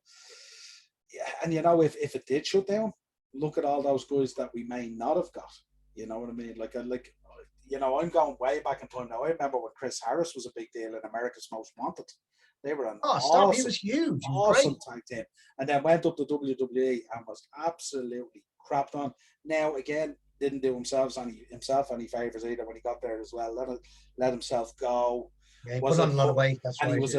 yeah, and you know, if it did shut down, look at all those guys that we may not have got. You know what I mean? Like. You know, I'm going way back in time now. I remember when Chris Harris was a big deal in America's Most Wanted. They were an he was huge. He was awesome great. tag team. And then went up to WWE and was absolutely crapped on. Now, again, didn't do himself any favours either when he got there as well. Let himself go. Yeah, he put on a lot of weight. That's right. And he was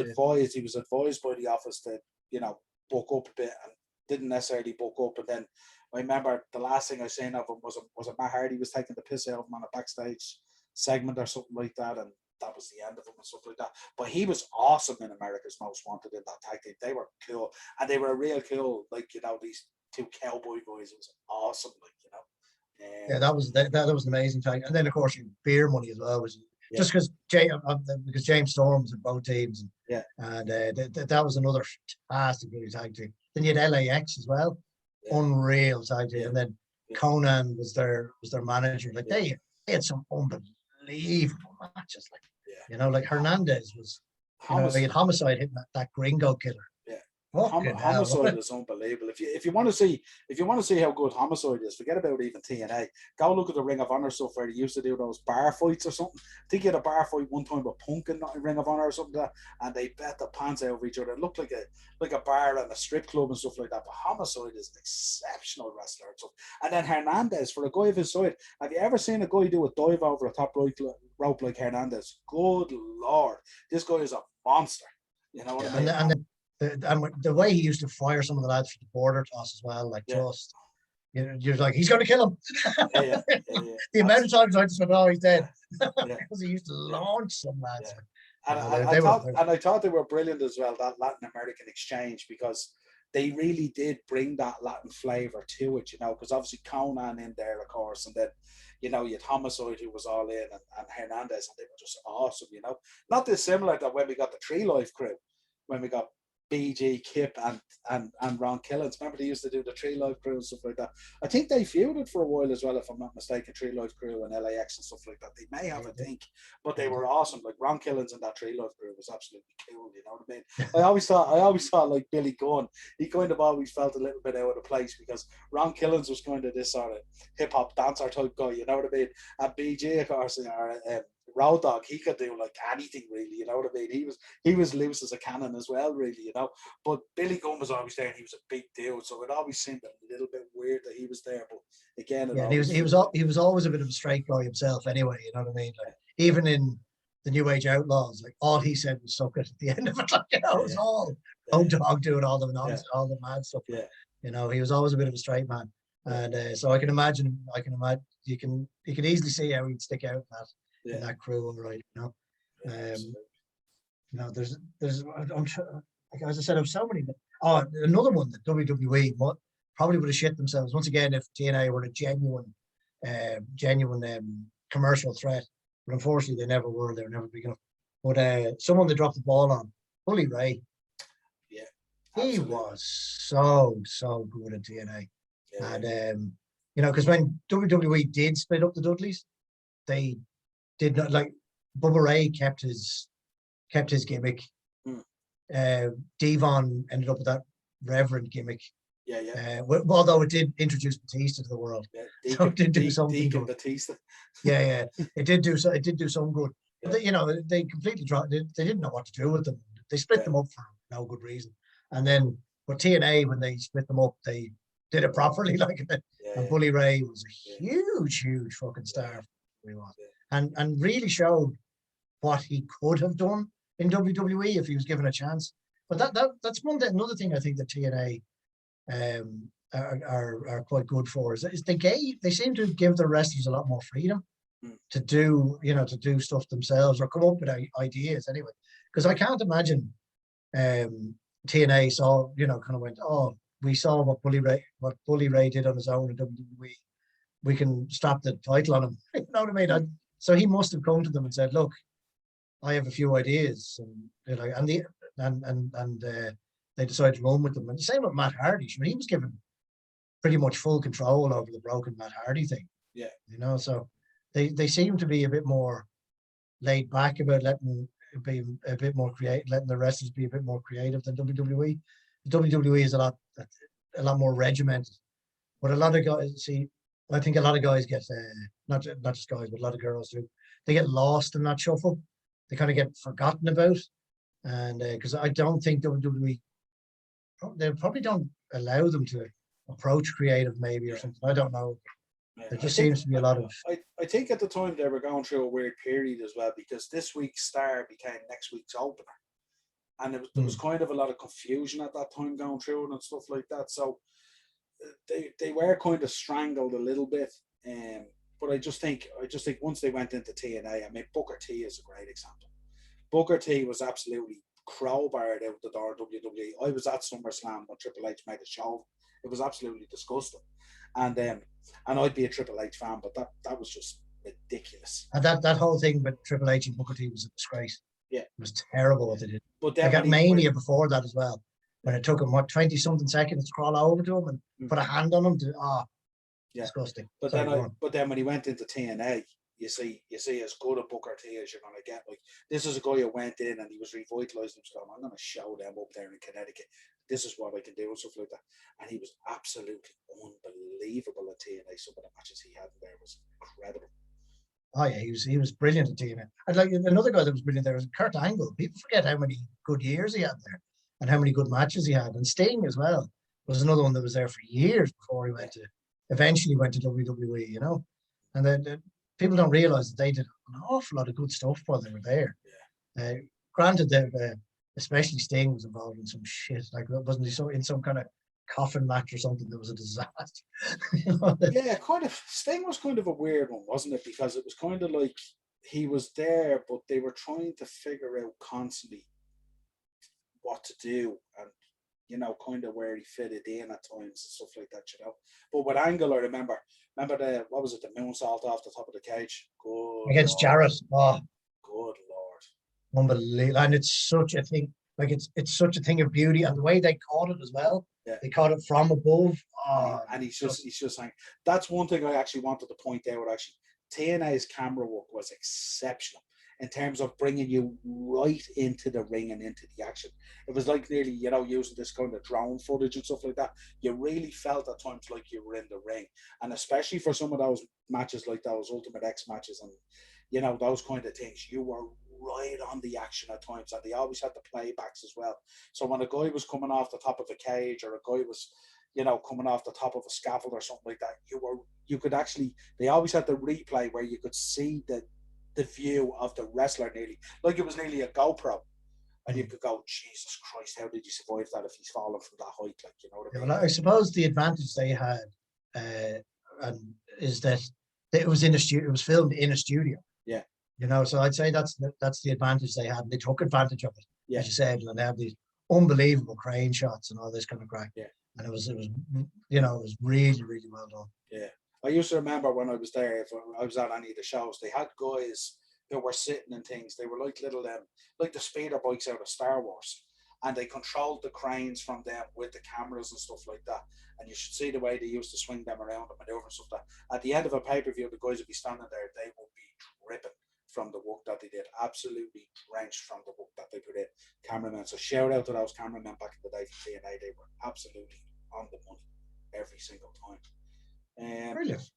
advised by the office to, you know, bulk up a bit, and didn't necessarily bulk up. And then I remember the last thing I seen of him was Matt Hardy was taking the piss out of him on a backstage segment or something like that, and that was the end of him and stuff like that. But he was awesome in America's Most Wanted in that tag team. They were cool, and they were real cool. Like, you know, these two cowboy boys. It was awesome. Like, you know. That was an amazing tag. And then of course your beer money as well was just because James Storm was in both teams. And that was another fantastic tag team. Then you had LAX as well. Unreal tag team. And then Conan was their manager. Like they had some unbelievable matches. Like, you know, like Hernandez was, you know, they had Homicide hitting that gringo killer. Homicide is unbelievable. If you want to see how good Homicide is, forget about even TNA. Go look at the Ring of Honor stuff where they used to do those bar fights or something. I think he had a bar fight one time with Punk in Ring of Honor or something like that, and they bet the pants out of each other. It looked like a bar and a strip club and stuff like that. But Homicide is an exceptional wrestler and stuff. And then Hernandez, for a guy of his side, have you ever seen a guy do a dive over a top rope like Hernandez? Good Lord, this guy is a monster. You know what I mean? And the way he used to fire some of the lads for the border toss as well, like just, you know, you're like, he's going to kill him. The amount of times I just went, oh, he's dead. Because he used to launch some lads. And I thought they were brilliant as well, that Latin American exchange, because they really did bring that Latin flavour to it, you know, because obviously Conan in there, of course, and then, you know, you had Homicide who was all in, and Hernandez, and they were just awesome, you know. Not dissimilar to when we got the Tree Life crew, when we got BG, Kip, and Ron Killens. Remember they used to do the Tree Life crew and stuff like that. I think they feuded for a while as well, if I'm not mistaken, Tree Life crew and LAX and stuff like that. They may have, I think, but they were awesome. Like Ron Killens and that Tree Life crew was absolutely cool, you know what I mean? I always thought like Billy Gunn, he kind of always felt a little bit out of place, because Ron Killens was kind of this sort of hip-hop dancer type guy, you know what I mean? And BG, of course, Road Dogg, he could do like anything really, you know what I mean? He was loose as a cannon as well, really, you know. But Billy Gunn was always there, and he was a big dude, so it always seemed a little bit weird that he was there. But again, he was always a bit of a straight guy himself, anyway. You know what I mean? Like, even in the New Age Outlaws, like all he said was "suck it" at the end of it. Like, you know, it was all Road Dogg doing all the nonsense, all the mad stuff. You know, he was always a bit of a straight man, and so I can imagine. You can easily see how he'd stick out in that crew, all right, you know. You know, there's like as I said, of so many. Oh, another one that WWE probably would have shit themselves once again if TNA were a genuine commercial threat. but unfortunately they never were. They were never big enough. But someone that dropped the ball on, Bully Ray. Yeah, he was so good at TNA. Yeah. And you know, because when WWE did split up the Dudleys, they did not, like, Bubba Ray kept his gimmick. Devon ended up with that Reverend gimmick. Yeah. Although it did introduce Batista to the world, Deacon, so it did do something Deacon good. Batista. Yeah, it did do some good. But they, you know, they completely dropped. They didn't know what to do with them. They split them up for no good reason. And then, but TNA, when they split them up, they did it properly. Like, and Bully Ray was a huge fucking star. He was, and really showed what he could have done in WWE if he was given a chance. But that's one thing. Another thing I think that TNA are quite good for is they seem to give the wrestlers a lot more freedom to do stuff themselves or come up with ideas anyway. Because I can't imagine TNA saw, kind of went, oh, we saw what Bully Ray did on his own in WWE. We can strap the title on him. You know what I mean? So he must have come to them and said, look, I have a few ideas, and they decided to run with them. And the same with Matt Hardy. I mean, he was given pretty much full control over the broken Matt Hardy thing. Yeah. So they seem to be a bit more laid back about letting the wrestlers be a bit more creative than WWE. WWE is a lot more regimented. But a lot of guys, I think a lot of guys get, not just guys, but a lot of girls do, they get lost in that shuffle. They kind of get forgotten about. And because I don't think WWE, they probably don't allow them to approach creative maybe or something. I don't know. There just seems to be a lot of... I think at the time they were going through a weird period as well, because this week's star became next week's opener. And there was kind of a lot of confusion at that time going through it and stuff like that. So they were kind of strangled a little bit. But I just think once they went into TNA, I mean, Booker T is a great example. Booker T was absolutely crowbarred out the door WWE. I was at SummerSlam when Triple H made a show. It was absolutely disgusting. And I'd be a Triple H fan, but that was just ridiculous. And that whole thing with Triple H and Booker T was a disgrace. Yeah. It was terrible what they did. But they got Mania before that as well. When it took him 20-something seconds to crawl over to him and put a hand on him disgusting. But then when he went into TNA, you see as good a Booker T as you're gonna get. Like, this is a guy who went in and he was revitalized himself. I'm gonna show them up there in Connecticut. This is what I can do and stuff like that. And he was absolutely unbelievable at TNA. Some of the matches he had there was incredible. Oh yeah, he was brilliant at TNA. And like another guy that was brilliant there was Kurt Angle. People forget how many good years he had there and how many good matches he had. And Sting as well was another one that was there for years before he eventually went to WWE, And then people don't realize that they did an awful lot of good stuff while they were there. Yeah. Granted, especially Sting was involved in some shit. Like, wasn't he in some kind of coffin match or something that was a disaster? Yeah, kind of. Sting was kind of a weird one, wasn't it? Because it was kind of like he was there, but they were trying to figure out constantly what to do and, kind of where he fitted in at times and stuff like that, But with Angle, I remember the moonsault off the top of the cage? Good against Lord. Jarrett. Oh, good Lord. Unbelievable. And it's such a thing. Like, it's such a thing of beauty, and the way they caught it as well. Yeah. They caught it from above. And he's just saying, that's one thing I actually wanted to point out. Actually, TNA's camera work was exceptional in terms of bringing you right into the ring and into the action. It was like nearly, using this kind of drone footage and stuff like that. You really felt at times like you were in the ring. And especially for some of those matches, like those Ultimate X matches and, those kind of things, you were right on the action at times. And they always had the playbacks as well. So when a guy was coming off the top of a cage or a guy was, coming off the top of a scaffold or something like that, they always had the replay where you could see the view of the wrestler nearly, like it was nearly a GoPro. And you could go, Jesus Christ, how did you survive that if he's fallen from that height? Like, you know what I mean? Well, I suppose the advantage they had is that it was in a studio. It was filmed in a studio. Yeah. So I'd say that's the advantage they had. And they took advantage of it, as you said. And they had these unbelievable crane shots and all this kind of crap. Yeah. And it was really, really well done. Yeah. I used to remember when I was there, if I was at any of the shows, they had guys who were sitting in things. They were like little like the speeder bikes out of Star Wars, and they controlled the cranes from them with the cameras and stuff like that. And you should see the way they used to swing them around and maneuver and stuff like that. At the end of a pay-per-view, the guys would be standing there, they would be dripping from the work that they did, absolutely drenched from the work that they put in. Cameramen, so shout out to those cameramen back in the day from TNA. They were absolutely on the money every single time. Brilliant.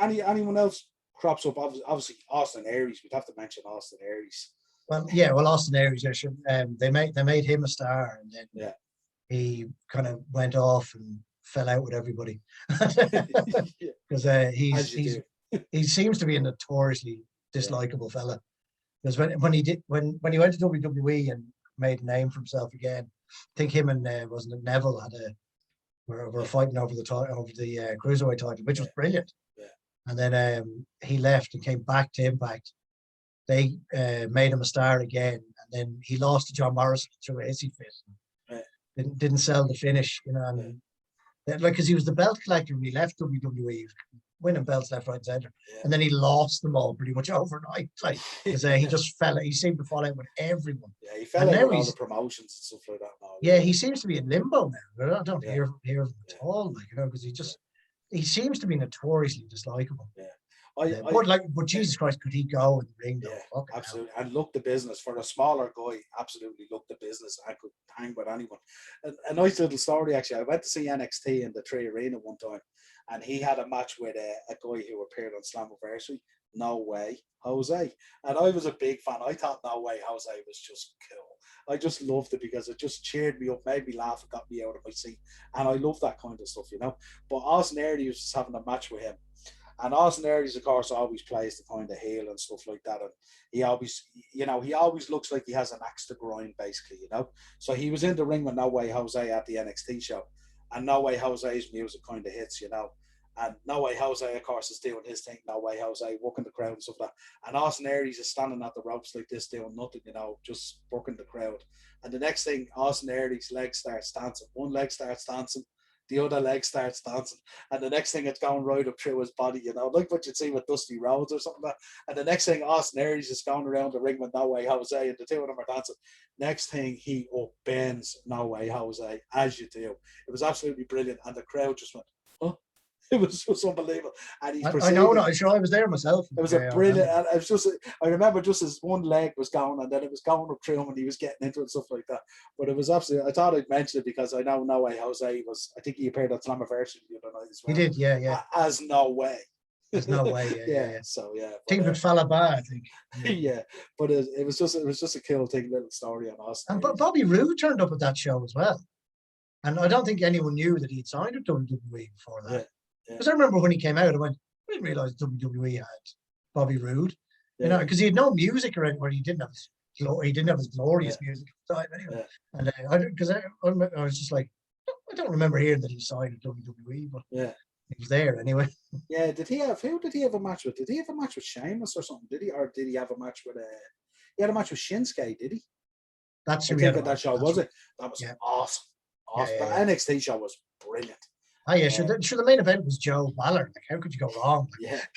Anyone else crops up? Obviously Austin Aries. We'd have to mention Austin Aries. Well, Austin Aries. They made him a star, and then he kind of went off and fell out with everybody because he seems to be a notoriously dislikable fella. Because when he went to WWE and made a name for himself again, I think him and wasn't it Neville were fighting over the cruiserweight title, which was brilliant. Yeah. And then he left and came back to Impact. They made him a star again, and then he lost to John Morrison through a hissy fit. Yeah. Didn't sell the finish, and because he was the belt collector when he left WWE, winning belts left, right, and center, and then he lost them all pretty much overnight. Because he just he seemed to fall out with everyone. Yeah, he fell out with all the promotions and stuff like that now. Yeah, he seems to be in limbo now. I don't hear of him at all, because he seems to be notoriously dislikable. Yeah. But Jesus Christ, could he go in the ring? Yeah, absolutely. And look the business for a smaller guy. Absolutely look the business. I could hang with anyone. A nice little story actually. I went to see NXT in the Tree Arena one time, and he had a match with a guy who appeared on Slammiversary. No Way Jose, and I was a big fan. I thought No Way Jose was just cool. I just loved it because it just cheered me up, made me laugh, and got me out of my seat. And I love that kind of stuff, But Austin Aries was having a match with him. And Austin Aries, of course, always plays the kind of heel and stuff like that. And he always looks like he has an axe to grind, basically, So he was in the ring with No Way Jose at the NXT show. And No Way Jose's music kind of hits, And No Way Jose, of course, is doing his thing. No Way Jose, working the crowd and stuff like that. And Austin Aries is standing at the ropes like this, doing nothing, just working the crowd. And the next thing, Austin Aries' leg starts dancing. One leg starts dancing. The other leg starts dancing, and the next thing it's going right up through his body, like what you'd see with Dusty Rhodes or something like that. And the next thing, Austin Aries is going around the ring with No Way Jose, and the two of them are dancing. Next thing, he upbends No Way Jose, as you do. It was absolutely brilliant, and the crowd just went, oh. It was just unbelievable. And I know, I'm sure I was there myself. It was a brilliant. And it was I remember just as one leg was going, and then it was going up through him, and he was getting into it and stuff like that. But it was absolutely. I thought I'd mention it because I know No Way Jose was. I think he appeared at Slammiversary the other night as well. He did, yeah. As No Way. There's no way, yeah. So yeah. Team with Falaba, I think. Yeah, but it was just a cool thing, little story on Austin. And Bobby Roode turned up at that show as well, and I don't think anyone knew that he'd signed with WWE before that. Because I remember when he came out, I didn't realize WWE had Bobby Roode, because he had no music or anything. He didn't have his glorious music at the time anyway. And I was just like, I don't remember hearing that he signed with WWE, but he was there anyway. Yeah, who did he have a match with? Did he have a match with Sheamus or something? Did he have a match with he had a match with Shinsuke, did he? That's who I think that show, was it? That was awesome. Awesome. Yeah. The NXT show was brilliant. Oh yeah, sure. The main event was Joe Ballard. How could you go wrong?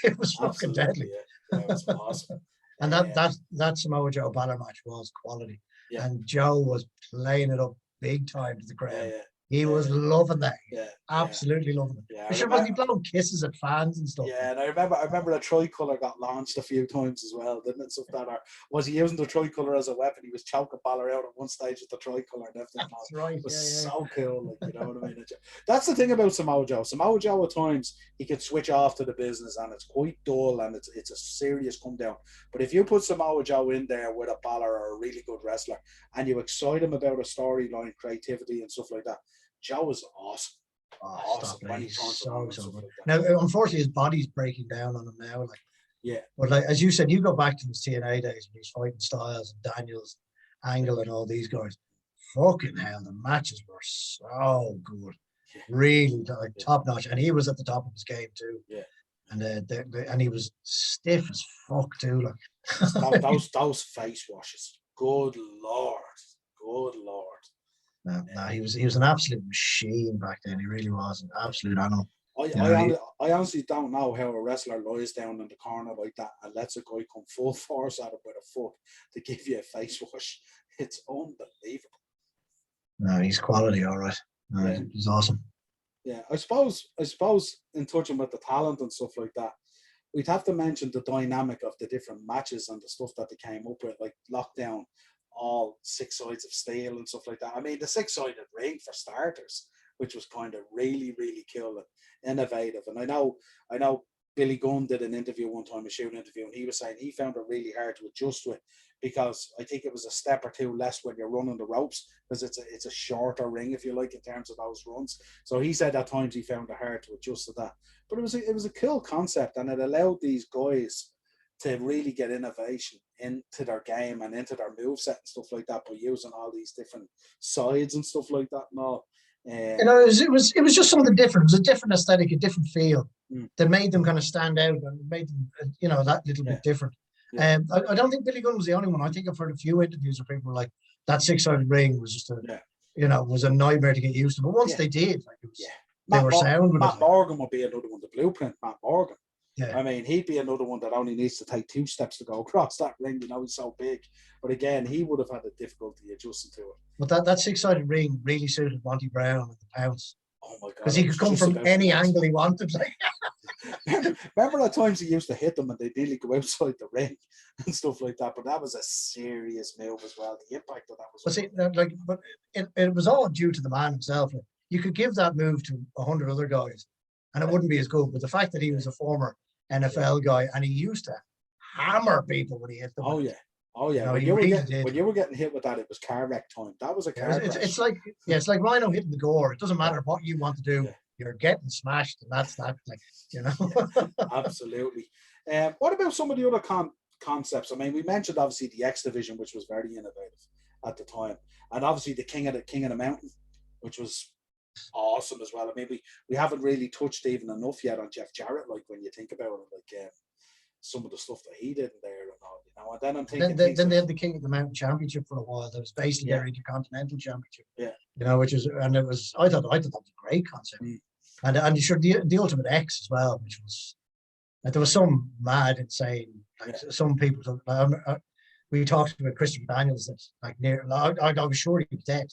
It was fucking deadly. Yeah, it was awesome. And that Samoa Joe Ballard match was quality. Yeah. And Joe was playing it up big time to the crowd. Yeah. He was loving that. Yeah. Absolutely loving it. Yeah, Wasn't he blowing kisses at fans and stuff? Yeah, and I remember the tricolour got launched a few times as well, didn't it? Stuff that, or was he using the tricolour as a weapon? He was choking Balor out at one stage with the tricolour and everything. That's right. It was so cool, you know what I mean? That's the thing about Samoa Joe. Samoa Joe, at times, he could switch off to the business, and it's quite dull, and it's a serious come down. But if you put Samoa Joe in there with a Balor or a really good wrestler, and you excite him about a storyline, creativity, and stuff like that, Joe is awesome. Awesome. When he so good. Now, unfortunately, his body's breaking down on him now. Yeah. But as you said, you go back to his TNA days when he was fighting Styles and Daniels, Angle, and all these guys. Fucking hell, the matches were so good. Really top notch. And he was at the top of his game too. Yeah. And he was stiff as fuck too. Those face washes. Good Lord. No, he was an absolute machine back then. He really was an absolute animal. I honestly don't know how a wrestler lies down in the corner like that and lets a guy come full force at him with a foot to give you a face wash. It's unbelievable. No, he's quality, all right. No, Yeah. He's awesome. Yeah, I suppose in touching with the talent and stuff like that, we'd have to mention the dynamic of the different matches and the stuff that they came up with, like Lockdown, all 6 sides of steel and stuff like that. I mean, the 6-sided ring for starters, which was kind of really, really cool and innovative. And I know Billy Gunn did an interview one time, a shoot interview, and he was saying he found it really hard to adjust with because I think it was a step or two less when you're running the ropes because it's a shorter ring, if you like, in terms of those runs. So he said at times he found it hard to adjust to that. But it was a cool concept, and it allowed these guys to really get innovation into their game and into their moveset and stuff like that by using all these different sides and stuff like that and all. It was just something different. It was a different aesthetic, a different feel that made them kind of stand out and made them, that little bit different. Yeah. I don't think Billy Gunn was the only one. I think I've heard a few interviews where people were like, that 6-sided ring was just was a nightmare to get used to. But once they did, like they were sound with Matt Morgan would be another one, the blueprint, Matt Morgan. Yeah. I mean, he'd be another one that only needs to take 2 steps to go across that ring, he's so big. But again, he would have had a difficulty adjusting to it. But that 6-sided ring really suited Monty Brown with the pounce. Oh my God. Because he could come from any angle he wanted. Remember at times he used to hit them and they nearly go outside the ring and stuff like that. But that was a serious move as well. The impact of that was. It was all due to the man himself. You could give that move to 100 other guys and it wouldn't be as good. But the fact that he was a former NFL guy and he used to hammer people when he hit them. Oh yeah. When you were getting hit with that, it was car wreck time. That was a car wreck. It's like Rhino hitting the gore. It doesn't matter what you want to do. Yeah. You're getting smashed, and that's that. Absolutely. What about some of the other concepts? I mean, we mentioned obviously the X Division, which was very innovative at the time, and obviously the King of the Mountain, which was awesome as well. I mean, we haven't really touched even enough yet on Jeff Jarrett. Like when you think about it, some of the stuff that he did in there and all, and then I'm thinking. Then they had the King of the Mountain Championship for a while. That was basically their Intercontinental Championship. Yeah. Which is, and it was. I thought that was a great concept. And sure, the Ultimate X as well, which was there was some mad, insane. Some people. We talked about Christopher Daniels. That I was sure he was dead.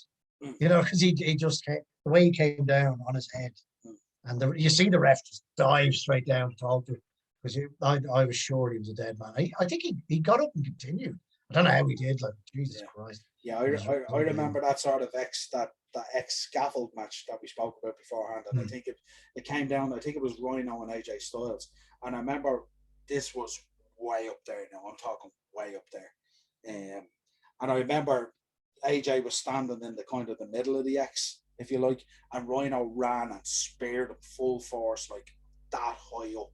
Because he just came, the way he came down on his head, and you see the ref just dive straight down to talk to him. Because I was sure he was a dead man. I think he got up and continued. I don't know how he did. Like Jesus Christ. Yeah, I remember that sort of that X scaffold match that we spoke about beforehand, and I think it came down. I think it was Rhino and AJ Styles, and I remember this was way up there. Now I'm talking way up there, and I remember AJ was standing in the kind of the middle of the X, if you like, and Rhino ran and speared him full force, like that high up.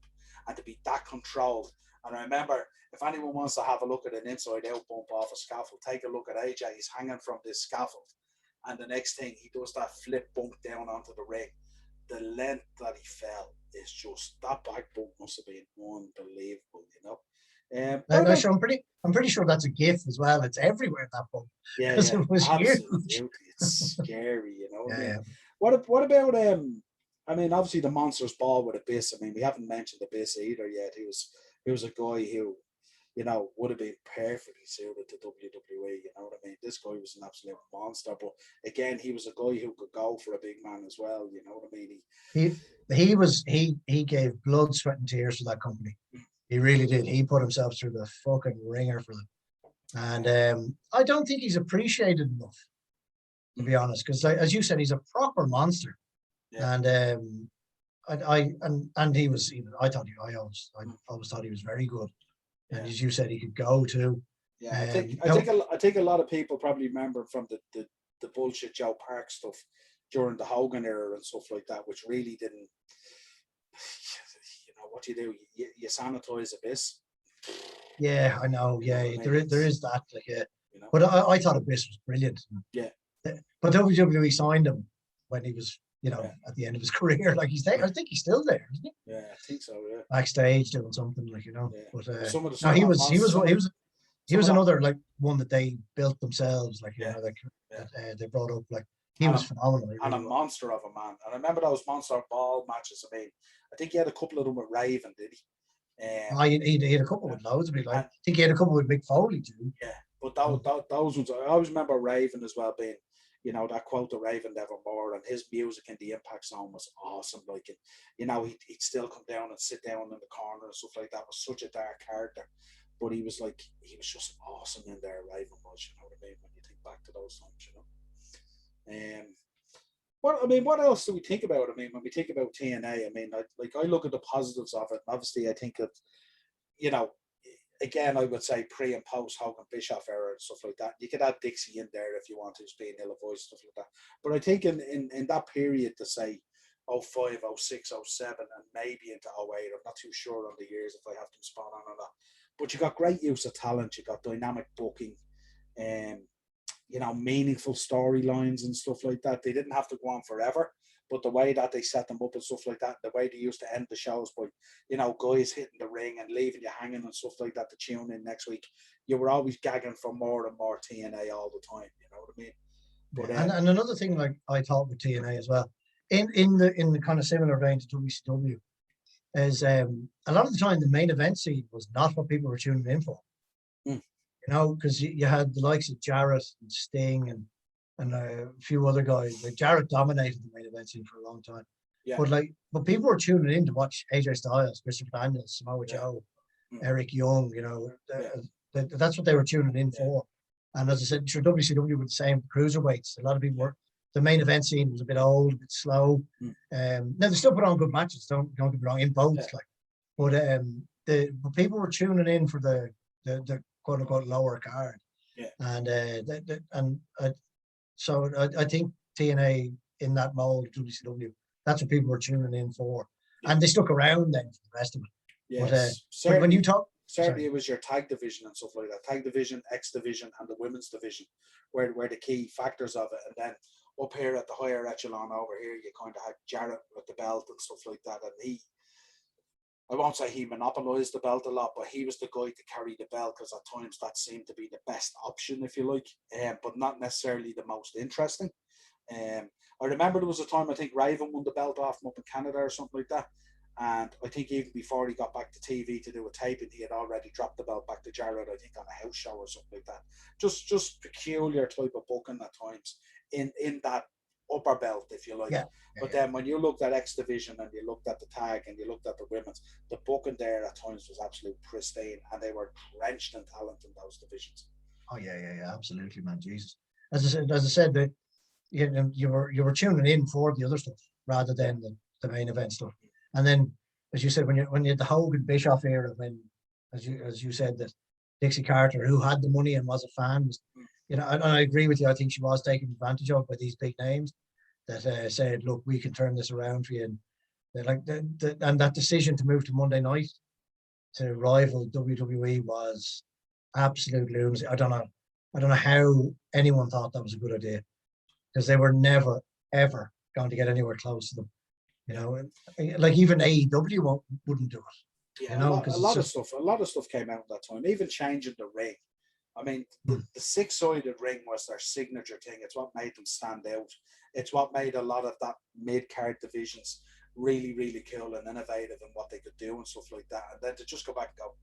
And to be that controlled. And I remember, if anyone wants to have a look at an inside-out bump off a scaffold, take a look at AJ. He's hanging from this scaffold. And the next thing, he does that flip bump down onto the ring. The length that he fell is just, that back bump must have been unbelievable, I'm pretty sure that's a GIF as well. It's everywhere, that bump. Yeah, it was absolutely huge. It's scary, What about I mean, obviously the Monsters Ball with Abyss. I mean, we haven't mentioned Abyss either yet. He was a guy who, would have been perfectly suited to WWE. You know what I mean? This guy was an absolute monster. But again, he was a guy who could go for a big man as well. You know what I mean? He gave blood, sweat, and tears to that company. He really did. He put himself through the fucking ringer for them. And I don't think he's appreciated enough, to be honest. Because as you said, he's a proper monster. Yeah. And he was. I always thought he was very good. And as you said, he could go too. Yeah, I think a lot of people probably remember from the bullshit Joe Park stuff during the Hogan era and stuff like that, which really didn't. What do? You sanitize Abyss. Yeah, I know. Yeah, there is that. But I thought Abyss was brilliant. Yeah. But WWE signed him when he was. At the end of his career, like he's there. I think he's still there, isn't he? Yeah, I think so. Yeah. Backstage doing something Yeah. But he was another like one that they built themselves. They brought up He was phenomenal. And a monster of a man. And I remember those monster ball matches. I mean, I think he had a couple of them with Raven, did he? He had a couple with loads of people. I think he had a couple with Mick Foley too. Yeah, but those ones, I always remember Raven as well being, you know, that quote of Raven Nevermore, and his music in the Impact Zone was awesome. Like, you know, he'd still come down and sit down in the corner and stuff like that. It was such a dark character, but he was just awesome in there. Raven was, you know what I mean? When you think back to those times, you know. What else do we think about? I mean, when we think about TNA, I mean, I look at the positives of it. And obviously, I think that, you know, again, I would say pre and post Hogan Bischoff era and stuff like that. You could add Dixie in there if you want to, as being ill voice, stuff like that. But I think in that period, to say 05, 06, 07, and maybe into 08, I'm not too sure on the years if I have them spot on or not. But you got great use of talent, you got dynamic booking, you know, meaningful storylines and stuff like that. They didn't have to go on forever, but the way that they set them up and stuff like that, the way they used to end the shows by, you know, guys hitting the ring and leaving you hanging and stuff like that to tune in next week, you were always gagging for more and more TNA all the time. You know what I mean? But, and another thing, like I thought with TNA as well, in the kind of similar vein to WCW, is a lot of the time the main event scene was not what people were tuning in for. You know, because you had the likes of Jarrett and Sting and a few other guys. Like Jarrett dominated the main event scene for a long time. Yeah. But people were tuning in to watch AJ Styles, Christopher Daniels, Samoa Joe, Eric Young. You know, that's what they were tuning in for. And as I said, sure, WCW were the same cruiserweights. A lot of people were. The main event scene was a bit old, a bit slow. Now they still put on good matches. Don't get me wrong, in both. But people were tuning in for the quote unquote lower card. Yeah. And so I think TNA in that mold, WCW, that's what people were tuning in for, and they stuck around then for the rest of it. Yes, but when you talk. Certainly, it was your tag division and stuff like that. Tag division, X division, and the women's division were the key factors of it. And then up here at the higher echelon over here, you kind of had Jarrett with the belt and stuff like that. And I won't say he monopolized the belt a lot, but he was the guy to carry the belt because at times that seemed to be the best option, if you like, but not necessarily the most interesting. I remember there was a time I think Raven won the belt off him up in Canada or something like that. And I think even before he got back to TV to do a taping, he had already dropped the belt back to Jarrett, I think, on a house show or something like that. Just peculiar type of booking at times in that upper belt, if you like. But then when you looked at X Division and you looked at the tag and you looked at the women's, the booking there at times was absolutely pristine, and they were drenched in talent in those divisions. Oh yeah, absolutely, man. Jesus. As I said, that you were tuning in for the other stuff rather than the main event stuff. And then, as you said, when you had the Hogan Bischoff era, when as you said that Dixie Carter, who had the money and was a fan, was, you know, and I agree with you. I think she was taken advantage of by these big names that said, "Look, we can turn this around for you." And and that decision to move to Monday night to rival WWE was absolute lunacy. I don't know how anyone thought that was a good idea, because they were never ever going to get anywhere close to them. You know, like even AEW wouldn't do it. Yeah, you know, a lot of stuff came out at that time. Even changing the ring. I mean, the six-sided ring was their signature thing. It's what made them stand out. It's what made a lot of that mid-card divisions really, really cool and innovative in what they could do and stuff like that. And then to just go back and go,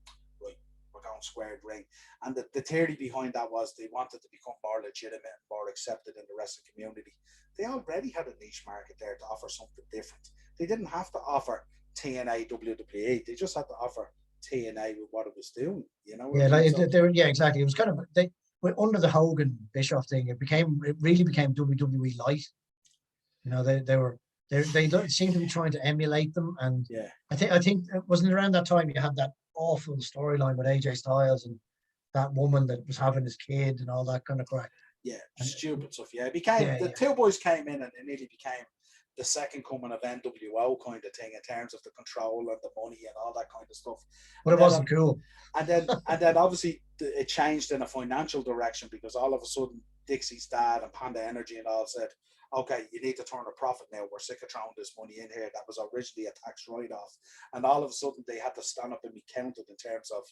right, we're going squared ring. And the theory behind that was they wanted to become more legitimate and more accepted in the rest of the community. They already had a niche market there to offer something different. They didn't have to offer TNA WWE. They just had to offer TNA with what it was doing, you know. Yeah, exactly. It was kind of under the Hogan Bischoff thing. It really became WWE light. You know, they don't seem to be trying to emulate them, and I think it wasn't around that time you had that awful storyline with AJ Styles and that woman that was having his kid and all that kind of crap. Yeah, stupid stuff. Yeah, it became two boys came in and it nearly became the second coming of NWO kind of thing in terms of the control and the money and all that kind of stuff. But it wasn't cool. And then obviously it changed in a financial direction, because all of a sudden Dixie's dad and Panda Energy and all said, okay, you need to turn a profit now. We're sick of throwing this money in here that was originally a tax write-off. And all of a sudden they had to stand up and be counted in terms of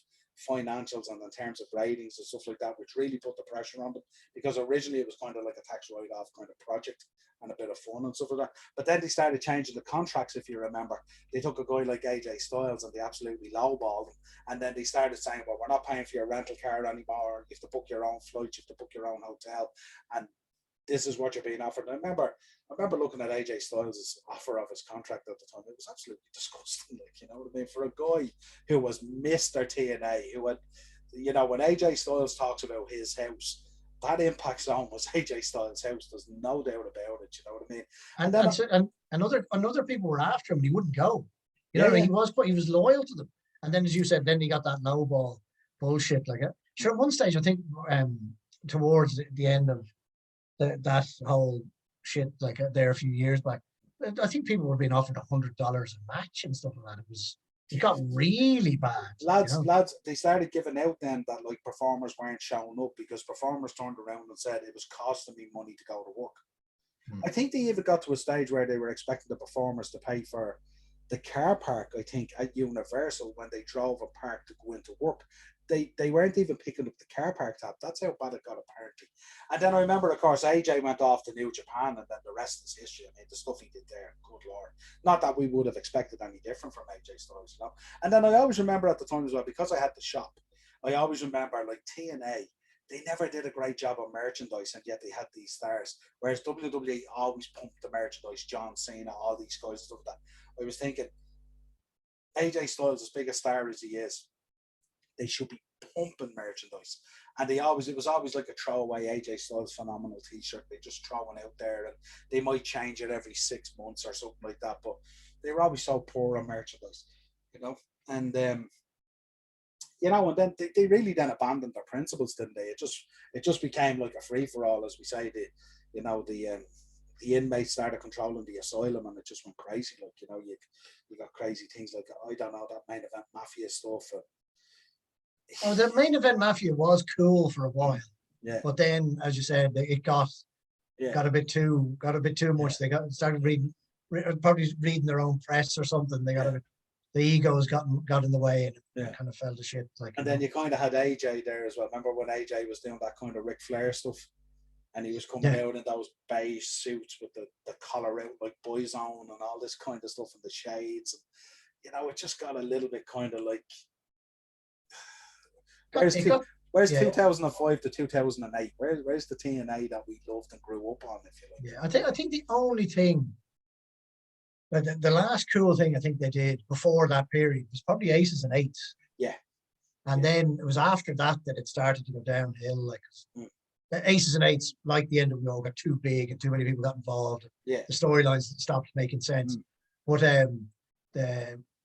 financials and in terms of ratings and stuff like that, which really put the pressure on them, because originally it was kind of like a tax write-off kind of project and a bit of fun and stuff like that. But then they started changing the contracts, if you remember. They took a guy like AJ Styles and they absolutely lowballed him. And then they started saying, well, we're not paying for your rental car anymore. You have to book your own flights, you have to book your own hotel. And this is what you're being offered. And I remember looking at AJ Styles' offer of his contract at the time. It was absolutely disgusting. Like, you know what I mean? For a guy who was Mr. TNA, who had, you know, when AJ Styles talks about his house, that Impact Zone was AJ Styles' house. There's no doubt about it. You know what I mean? And other people were after him, and he wouldn't go. You know, he was loyal to them. And then, as you said, then he got that low ball bullshit. Like, sure, at one stage, I think towards the end of that whole shit, like there a few years back, I think people were being offered $100 a match and stuff like that. It got really bad. Lads, they started giving out then that like performers weren't showing up because performers turned around and said it was costing me money to go to work. I think they even got to a stage where they were expecting the performers to pay for the car park, I think, at Universal when they drove a park to go into work. They weren't even picking up the car park tab. That's how bad it got, apparently. And then I remember, of course, AJ went off to New Japan, and then the rest is history. I mean, the stuff he did there, good Lord. Not that we would have expected any different from AJ Styles, you know. And then I always remember at the time as well, because I had the shop, I always remember, like, TNA, they never did a great job of merchandise, and yet they had these stars. Whereas WWE always pumped the merchandise, John Cena, all these guys and stuff like that. I was thinking, AJ Styles, as big a star as he is, they should be pumping merchandise. And it was always like a throwaway AJ Styles phenomenal t-shirt. They just throw one out there, and they might change it every 6 months or something like that. But they were always so poor on merchandise, you know. And you know, and then they really then abandoned their principles, didn't they? It just became like a free for all, as we say. The inmates started controlling the asylum, and it just went crazy. Like, you know, you got crazy things like, I don't know, that main event mafia stuff. The main event mafia was cool for a while. Yeah. But then, as you said, it got a bit too much. They started probably reading their own press or something. They got the egos got in the way, and it kind of fell to shit. Like, and then you kind of had AJ there as well. Remember when AJ was doing that kind of Ric Flair stuff, and he was coming out in those beige suits with the collar out like Boyzone and all this kind of stuff, and the shades. And, you know, it just got a little bit kind of like. Where's 2005 to 2008? Where's the TNA that we loved and grew up on, if you like? Yeah, I think the only thing, the last cool thing I think they did before that period was probably Aces and Eights. Yeah. And then it was after that it started to go downhill. Like the Aces and Eights, like the NWO, got too big and too many people got involved. Yeah. The storylines stopped making sense. But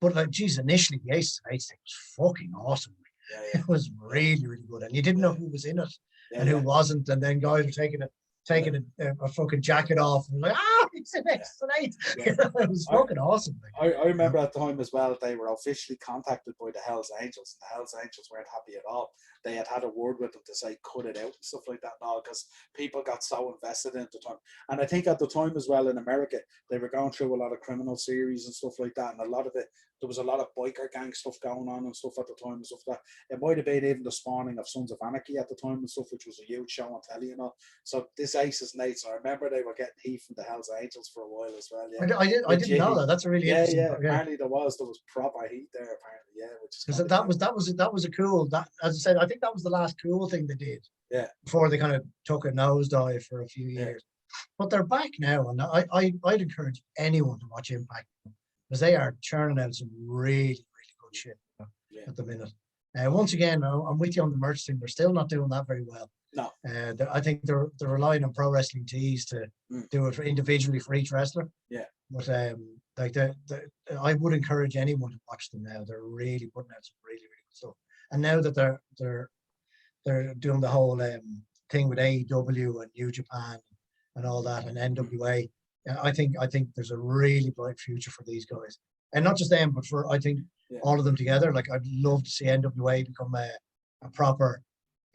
like, geez, initially the Aces and Eights thing was fucking awesome. Yeah. It was really, really good, and you didn't know who was in it and who wasn't, and then guys were taking a fucking jacket off and like, it's an X-Night. It was fucking awesome. I remember at the time as well, they were officially contacted by the Hells Angels, and the Hells Angels weren't happy at all. They had a word with them to say cut it out and stuff like that now, because people got so invested in it at the time. And I think at the time as well in America, they were going through a lot of criminal series and stuff like that, and a lot of it, there was a lot of biker gang stuff going on and stuff at the time and stuff like that. It might have been even the spawning of Sons of Anarchy at the time and stuff, which was a huge show on telly, you know. So this Aces and Eights, I remember they were getting heat from the Hells Angels for a while as well. Yeah, I didn't know that. That's a really interesting. Yeah, apparently there was proper heat there. Apparently, yeah, which is that was a cool. That, as I said, I think that was the last cool thing they did. Yeah. Before they kind of took a nosedive for a few years, but they're back now, and I'd encourage anyone to watch Impact because they are churning out some really, really good shit at the minute. Once again, I'm with you on the merch thing. They're still not doing that very well. No. I think they're relying on Pro Wrestling Tees to do it individually for each wrestler. Yeah. But I would encourage anyone to watch them now. They're really putting out some really, really good stuff. And now that they're doing the whole thing with AEW and New Japan and all that and NWA, I think there's a really bright future for these guys. And not just them, but for I think all of them together. Like, I'd love to see NWA become a proper,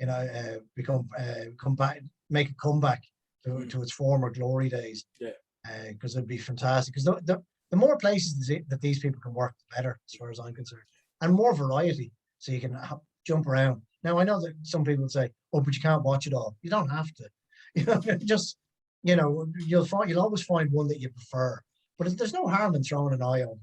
you know, come back, make a comeback to its former glory days. Yeah. Because it'd be fantastic. Because the more places that these people can work, the better, as far as I'm concerned, and more variety. So you can jump around. Now, I know that some people say, oh, but you can't watch it all. You don't have to. You know, just, you know, you'll always find one that you prefer. But there's no harm in throwing an eye on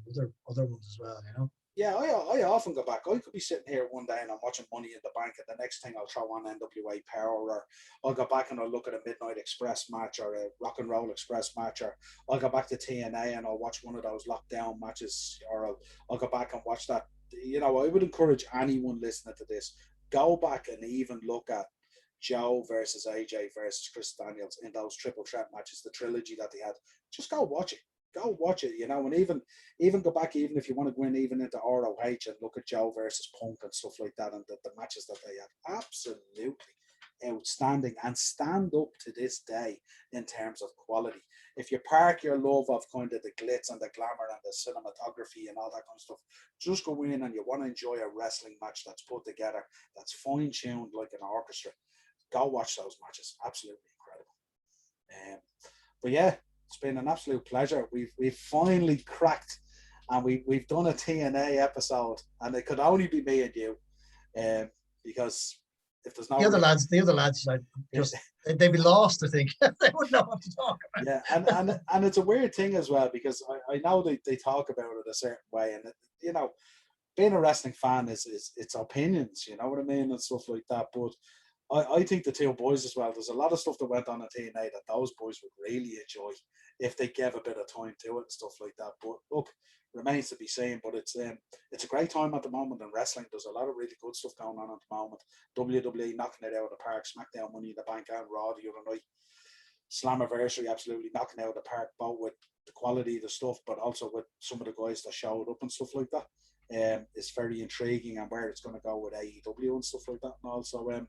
other ones as well, you know? Yeah, I often go back. I could be sitting here one day and I'm watching Money in the Bank, and the next thing I'll throw on NWA Power, or I'll go back and I'll look at a Midnight Express match or a Rock and Roll Express match, or I'll go back to TNA and I'll watch one of those lockdown matches, or I'll go back and watch that. You know, I would encourage anyone listening to this, go back and even look at Joe versus AJ versus Chris Daniels in those triple threat matches, the trilogy that they had. Just go watch it. Go watch it, you know, and even go back, even if you want to go in even into ROH and look at Joe versus Punk and stuff like that, and the matches that they had, absolutely outstanding and stand up to this day in terms of quality. If you park your love of kind of the glitz and the glamour and the cinematography and all that kind of stuff, just go in and you want to enjoy a wrestling match that's put together, that's fine-tuned like an orchestra, go watch those matches. Absolutely incredible. But yeah, it's been an absolute pleasure. We've finally cracked, and we've done a TNA episode, and it could only be me and you, because if there's no the other lads, like, just they'd be lost. I think they wouldn't know what to talk about. Yeah, and it's a weird thing as well, because I know they talk about it a certain way, and you know, being a wrestling fan is its opinions, you know what I mean, and stuff like that. But I think the two boys as well, there's a lot of stuff that went on at TNA that those boys would really enjoy if they gave a bit of time to it and stuff like that. But look, remains to be seen. But it's a great time at the moment in wrestling. There's a lot of really good stuff going on at the moment. WWE knocking it out of the park, SmackDown, Money in the Bank, and Raw the other night. Slammiversary absolutely knocking out of the park, both with the quality of the stuff, but also with some of the guys that showed up and stuff like that. It's very intriguing, and where it's going to go with AEW and stuff like that. And also,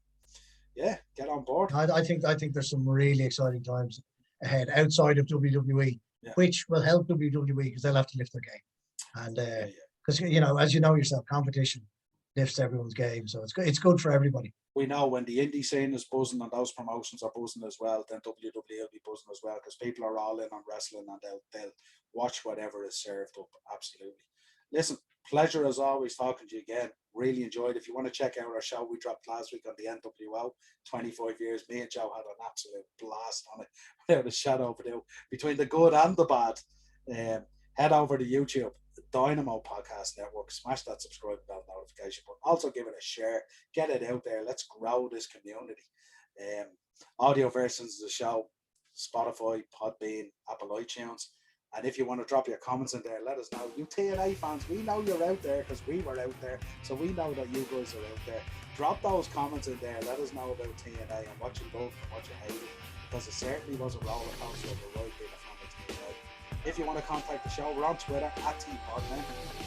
yeah, get on board. I think there's some really exciting times ahead outside of WWE, which will help WWE because they'll have to lift their game. And because you know, as you know yourself, competition lifts everyone's game, so it's good for everybody. We know when the indie scene is buzzing and those promotions are buzzing as well, then WWE will be buzzing as well, because people are all in on wrestling and they'll watch whatever is served up. Absolutely. Listen, pleasure as always talking to you again. Really enjoyed it. If you want to check out our show we dropped last week on the NWO, 25 years, me and Joe had an absolute blast on it, without a shadow of a doubt, between the good and the bad. Head over to YouTube, the Dynamo Podcast Network, smash that subscribe bell notification button, also give it a share, get it out there, let's grow this community. Audio versions of the show, Spotify, Podbean, Apple iTunes. And if you want to drop your comments in there, let us know. You TNA fans, we know you're out there because we were out there. So we know that you guys are out there. Drop those comments in there. Let us know about TNA and what you love and what you hate. Because it certainly was a roller coaster of a ride being a fan of TNA. If you want to contact the show, we're on Twitter @TPodmen.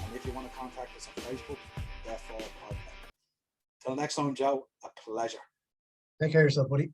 And if you want to contact us on Facebook, Podmen. Till next time, Joe, a pleasure. Take care of yourself, buddy.